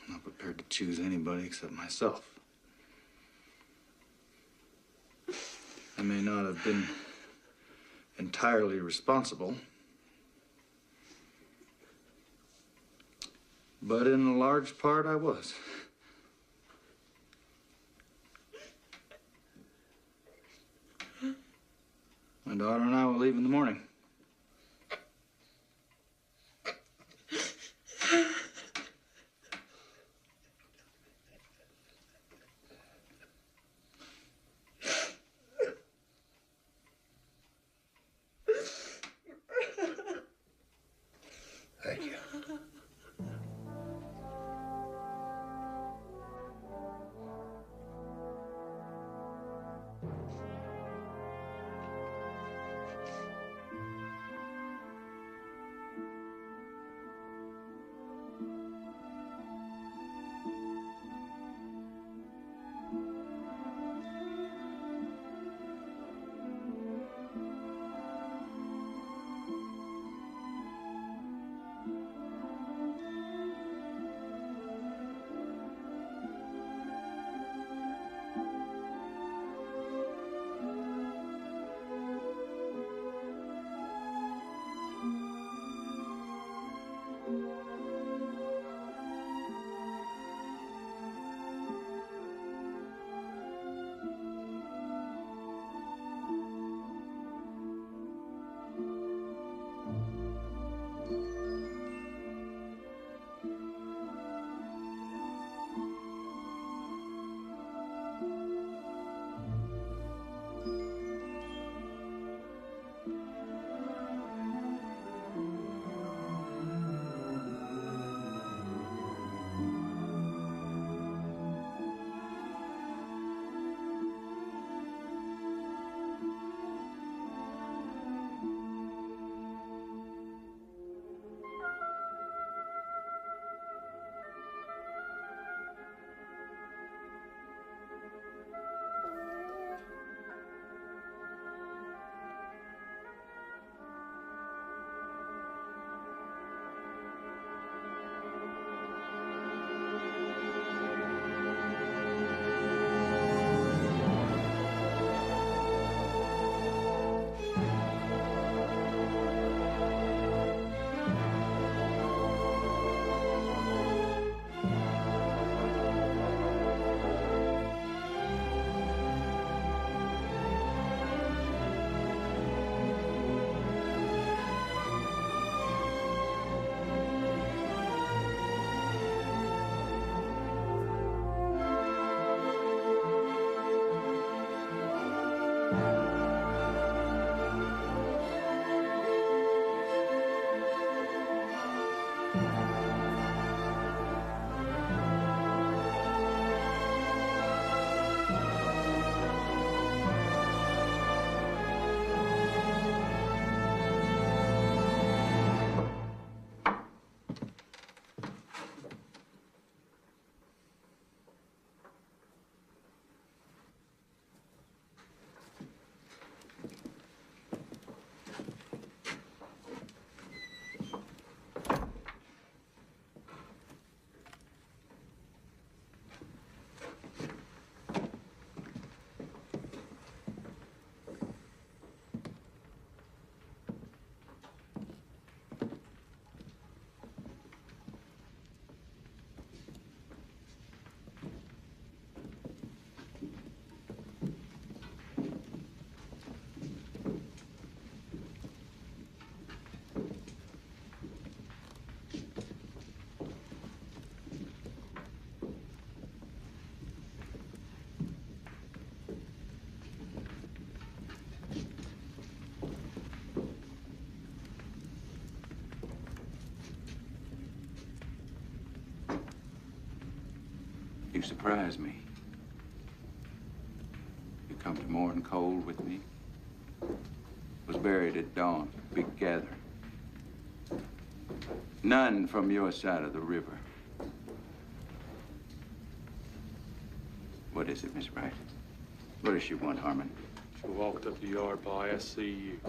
I'm not prepared to choose anybody except myself. I may not have been entirely responsible, but in a large part I was. My daughter and I will leave in the morning. Thank you. You surprise me. You come to mourn cold with me. Was buried at dawn, big gathering. None from your side of the river. What is it, Miss Wright? What does she want, Harmon? She walked up the yard, Pa. I see you.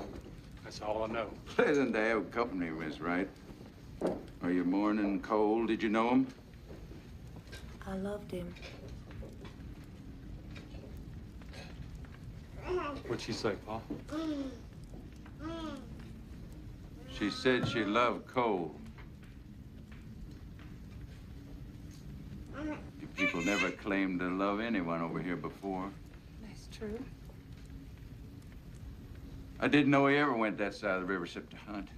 That's all I know. Pleasant to have company, Miss Wright. Are you mourning cold? Did you know him? I loved him. What'd she say, Pa? She said she loved Cole. You people never claimed to love anyone over here before. That's true. I didn't know he ever went that side of the river except to hunt.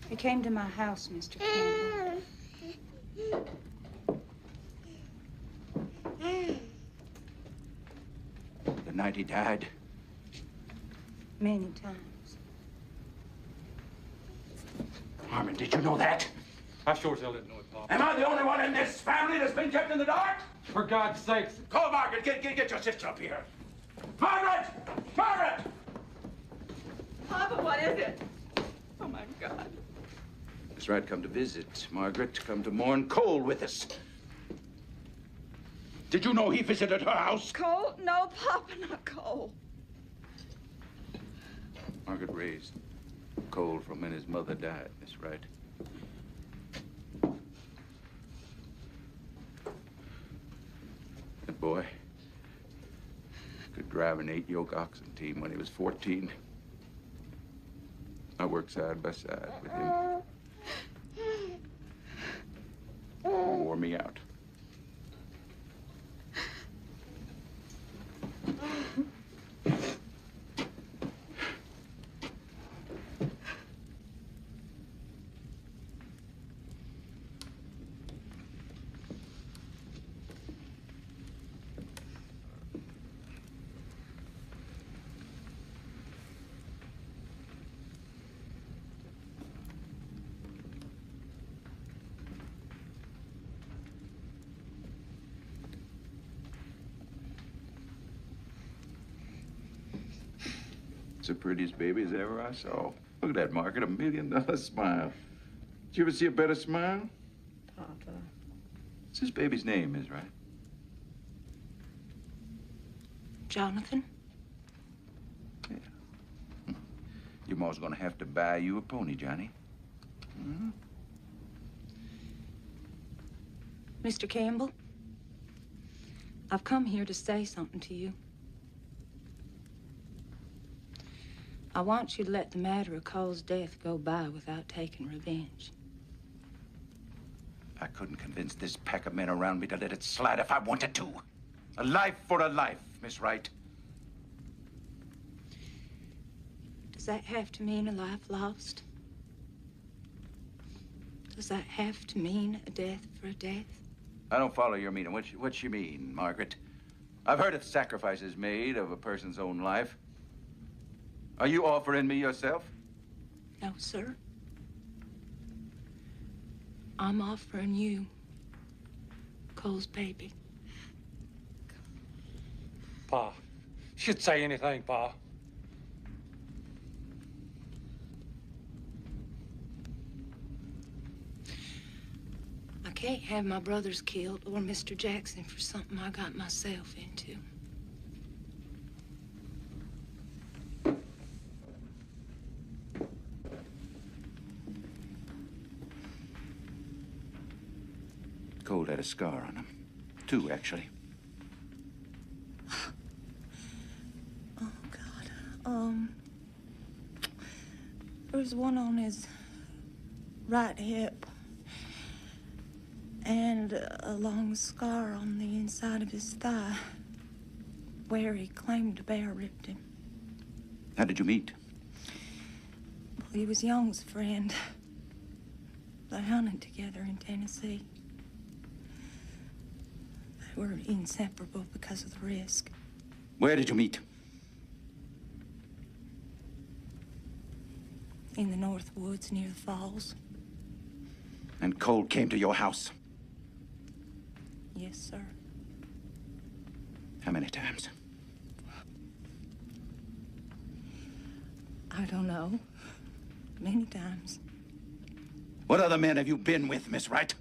He came to my house, Mr. Campbell. The night he died. Many times. Harmon, did you know that? I sure as hell didn't know it, Pa. Am I the only one in this family that's been kept in the dark? For God's sakes. Call Margaret. Get your sister up here. Margaret! Margaret! Papa, what is it? Oh, my God. Miss Wright come to visit. Margaret, come to mourn Cole with us. Did you know he visited her house? Cole? No, Papa, not Cole. Margaret raised Cole from when his mother died, Miss Wright. That boy could drive an 8-yoke oxen team when he was 14. I worked side by side with him. He wore me out. It's the prettiest baby as ever I saw. Look at that, Margaret, $1 million smile. Did you ever see a better smile? Papa. What's this baby's name, Miss Wright? Jonathan? Your ma's gonna have to buy you a pony, Johnny. Hmm? Mr. Campbell, I've come here to say something to you. I want you to let the matter of Cole's death go by without taking revenge. I couldn't convince this pack of men around me to let it slide if I wanted to. A life for a life, Miss Wright. Does that have to mean a life lost? Does that have to mean a death for a death? I don't follow your meaning. What you mean, Margaret? I've heard of sacrifices made of a person's own life. Are you offering me yourself? No, sir. I'm offering you Cole's baby. Pa, she'd say anything, Pa. I can't have my brothers killed or Mr. Jackson for something I got myself into. Cole had a scar on him. 2, actually. Oh, God. There's one on his right hip. And a long scar on the inside of his thigh, where he claimed a bear ripped him. How did you meet? Well, he was Young's friend. They hunted together in Tennessee. They were inseparable because of the risk. Where did you meet? In the North Woods near the falls. And Cole came to your house? Yes, sir. How many times? I don't know. Many times. What other men have you been with, Miss Wright?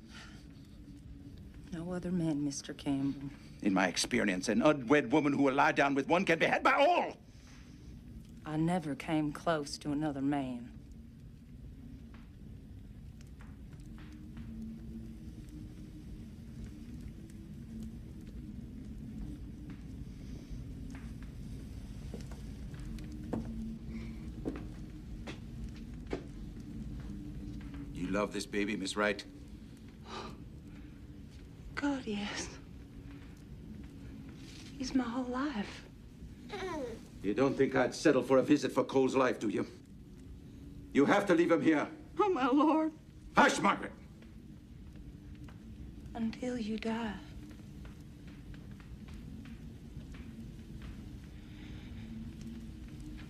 No other men, Mr. Campbell. In my experience, an unwed woman who will lie down with one can be had by all. I never came close to another man. You love this baby, Miss Wright? God, yes. He's my whole life. You don't think I'd settle for a visit for Cole's life, do you? You have to leave him here. Oh, my Lord. Hush, Margaret. Until you die.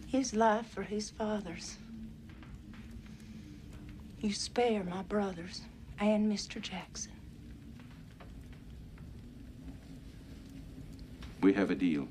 His life for his father's. You spare my brothers and Mr. Jackson. We have a deal.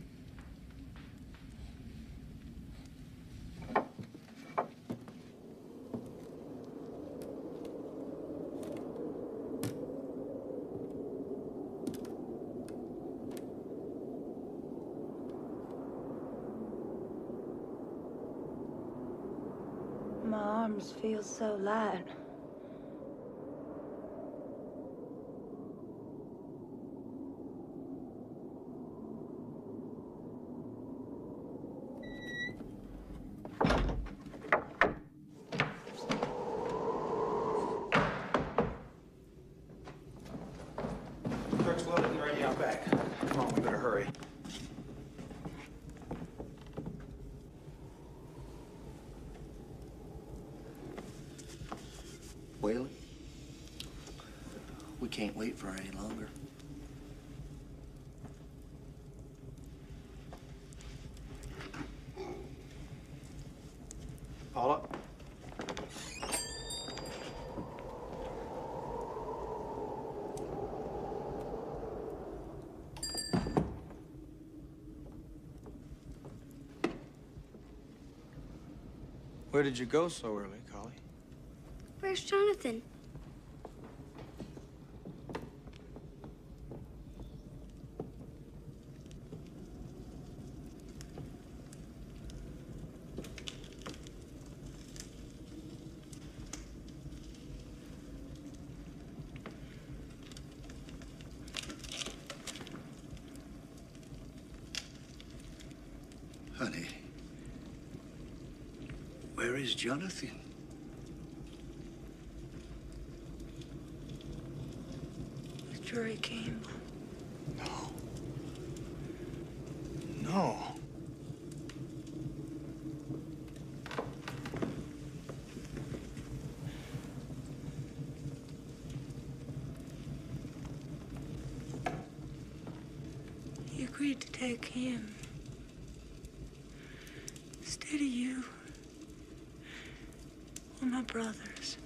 My arms feel so light. Clerk's loaded and ready out back. Come on, we better hurry. Whalen, we can't wait for any longer. Paula? Where did you go so early, Collie? Where's Jonathan? Honey, where is Jonathan? With Drury Campbell. No. He agreed to take him instead of you or my brothers.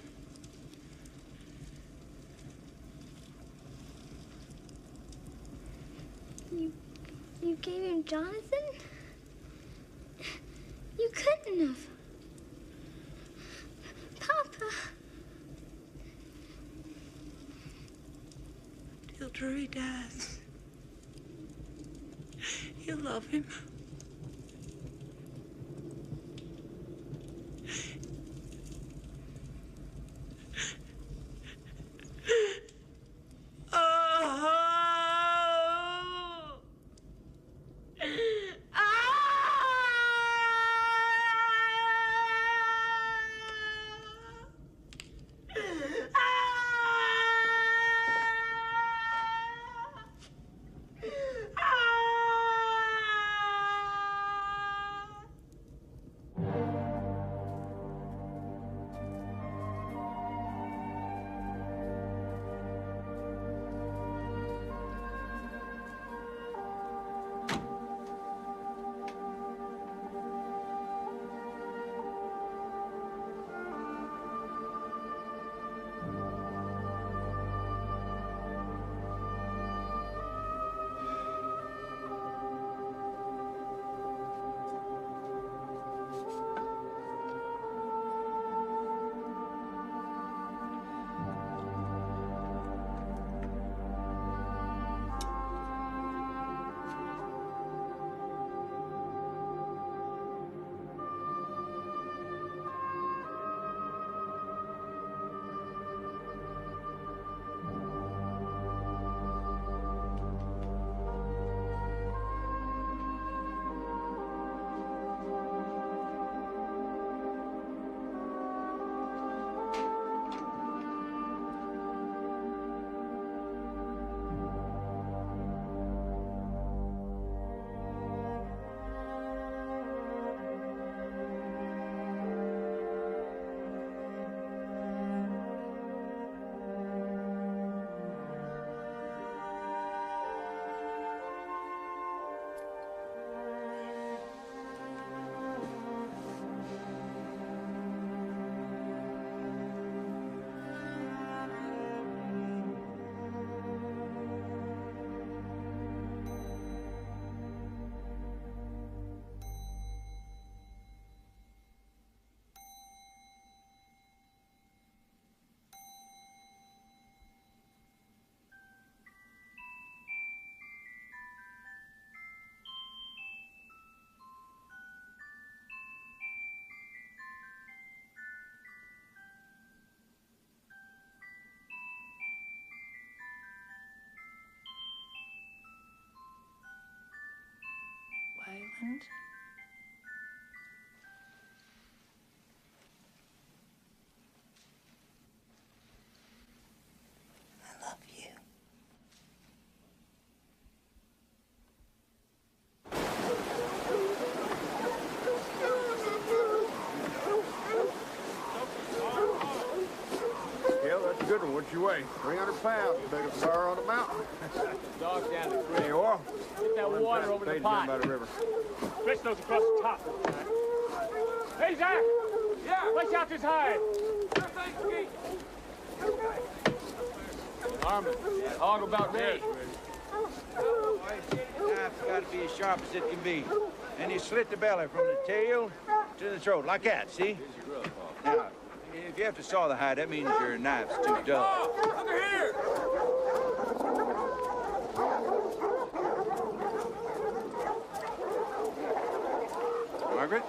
You gave him Jonathan? You couldn't have. Papa. Till Drury dies, you'll love him. Wayland. I love you. Yeah, that's a good one. What'd you weigh? 300 pounds. Big as a bar on the mountain. Dog down the creek. Any oil? Get that water over the Down pot. by the river. Stretch those across the top. Hey, Zach! Yeah? Flesh out this hide. Armin, hog about ready. Knife's got to be as sharp as it can be. And you slit the belly from the tail to the throat, like that, see? Now, if you have to saw the hide, that means your knife's too dull. Look here! Margaret?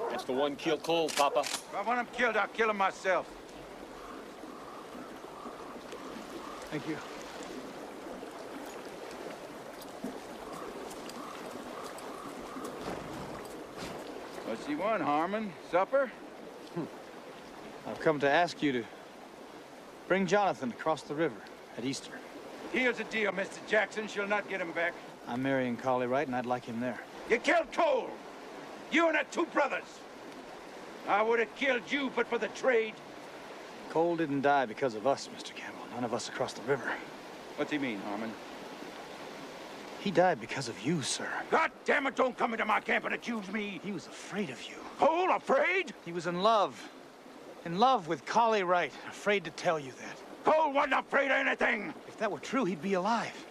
That's the one kill Cole, Papa. If I want him killed, I'll kill him myself. Thank you. What's he want, Harmon? Supper? I've come to ask you to bring Jonathan across the river at Easter. Here's the deal, Mr. Jackson. She'll not get him back. I'm marrying Collie Wright, and I'd like him there. You killed Cole! You and her two brothers! I would have killed you, but for the trade. Cole didn't die because of us, Mr. Campbell. None of us across the river. What's he mean, Harmon? He died because of you, sir. God damn it, don't come into my camp and accuse me. He was afraid of you. Cole, afraid? He was in love. In love with Collie Wright. Afraid to tell you that. Cole wasn't afraid of anything. If that were true, he'd be alive.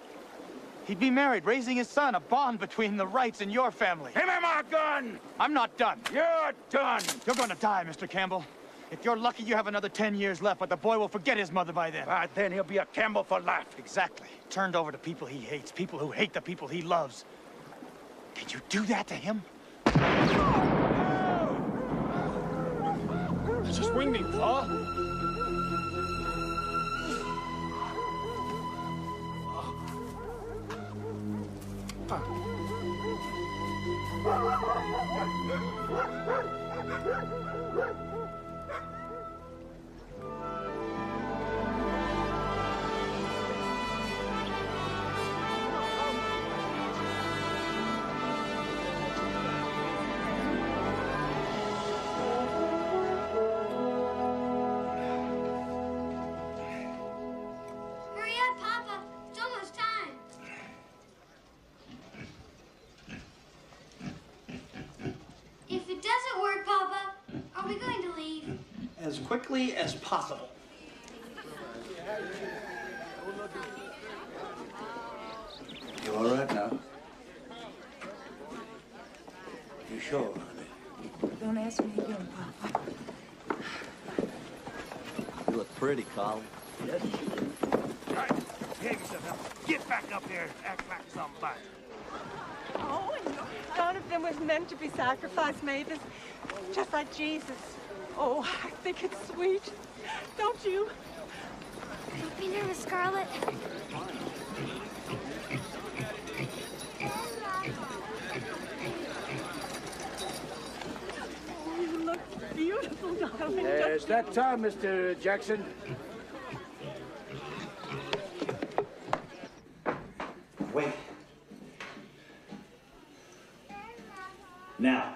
He'd be married, raising his son, a bond between the Wrights and your family. Give me my gun! I'm not done. You're done. You're gonna die, Mr. Campbell. If you're lucky, you have another 10 years left, but the boy will forget his mother by then. Then he'll be a Campbell for life. Exactly. Turned over to people he hates, people who hate the people he loves. Can you do that to him? It's just winged, Pa. Hurry up, Papa. It's almost time. If it doesn't work, Papa, are we going to leave? As quickly as possible. You all right now? You sure, honey? Don't ask me again, Papa. You look pretty, Collie. Yes, you do. All right, behave yourself now. Get back up there and act like somebody. Oh, and none of them was meant to be sacrificed, Mavis. Just like Jesus. Oh, I think it's sweet. Don't you? Don't be nervous, Scarlet. Oh, you look beautiful, darling. It's that time, Mr. Jackson. Wait. Now.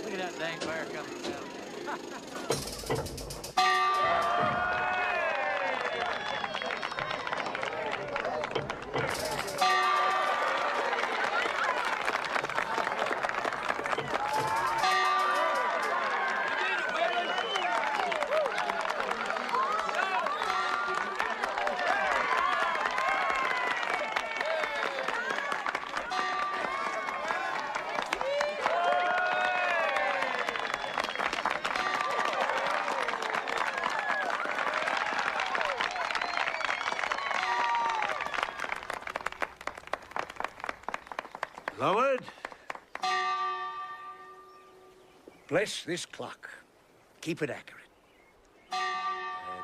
Look at that dang bear coming down. Bless this clock. Keep it accurate.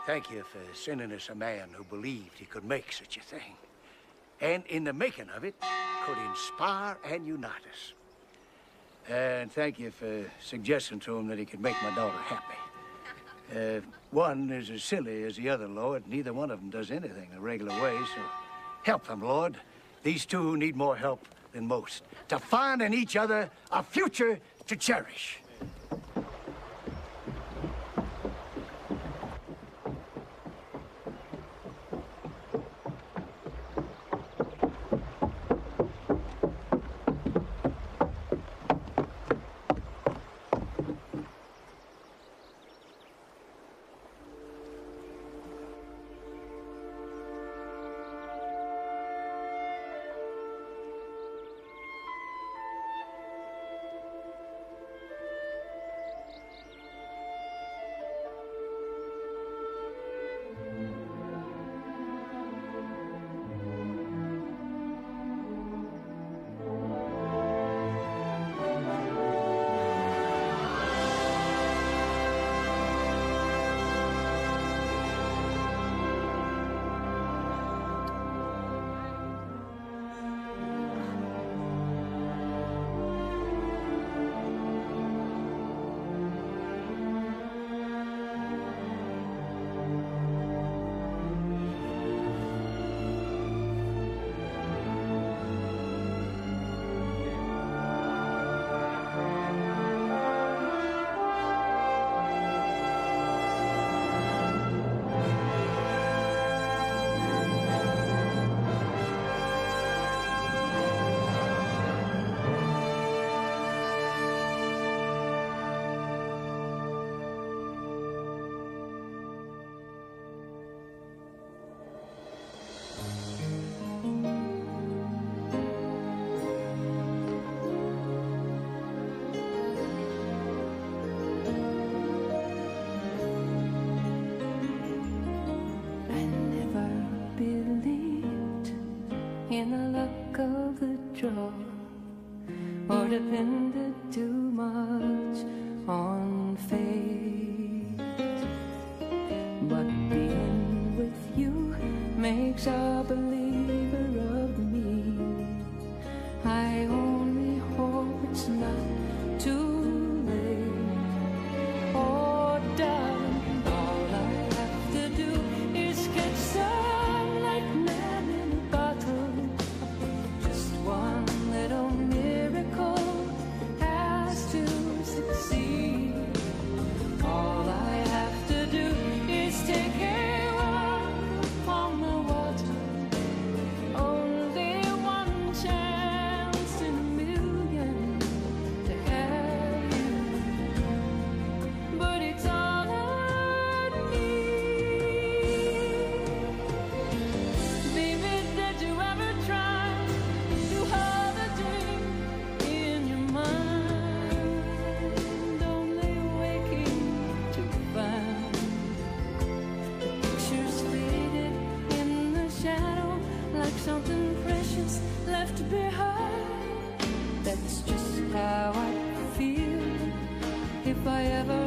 Thank you for sending us a man who believed he could make such a thing. And in the making of it, could inspire and unite us. And thank you for suggesting to him that he could make my daughter happy. One is as silly as the other, Lord. Neither one of them does anything the regular way, so help them, Lord. These two need more help than most to find in each other a future to cherish. In the luck of the draw, or depended too much on fate. But being with you makes a believer of me. I only hope it's not too late. Oh, darling, all I have to do is catch some lightning in a bottle. Just one little miracle has to succeed. All I have to do is take a walk upon the water. Only one chance in a million to have you, but it's all I need. Baby, did you ever try to hold a dream in your mind, only waking to find the pictures faded in the shadow like something precious left behind? That's just how I feel if I ever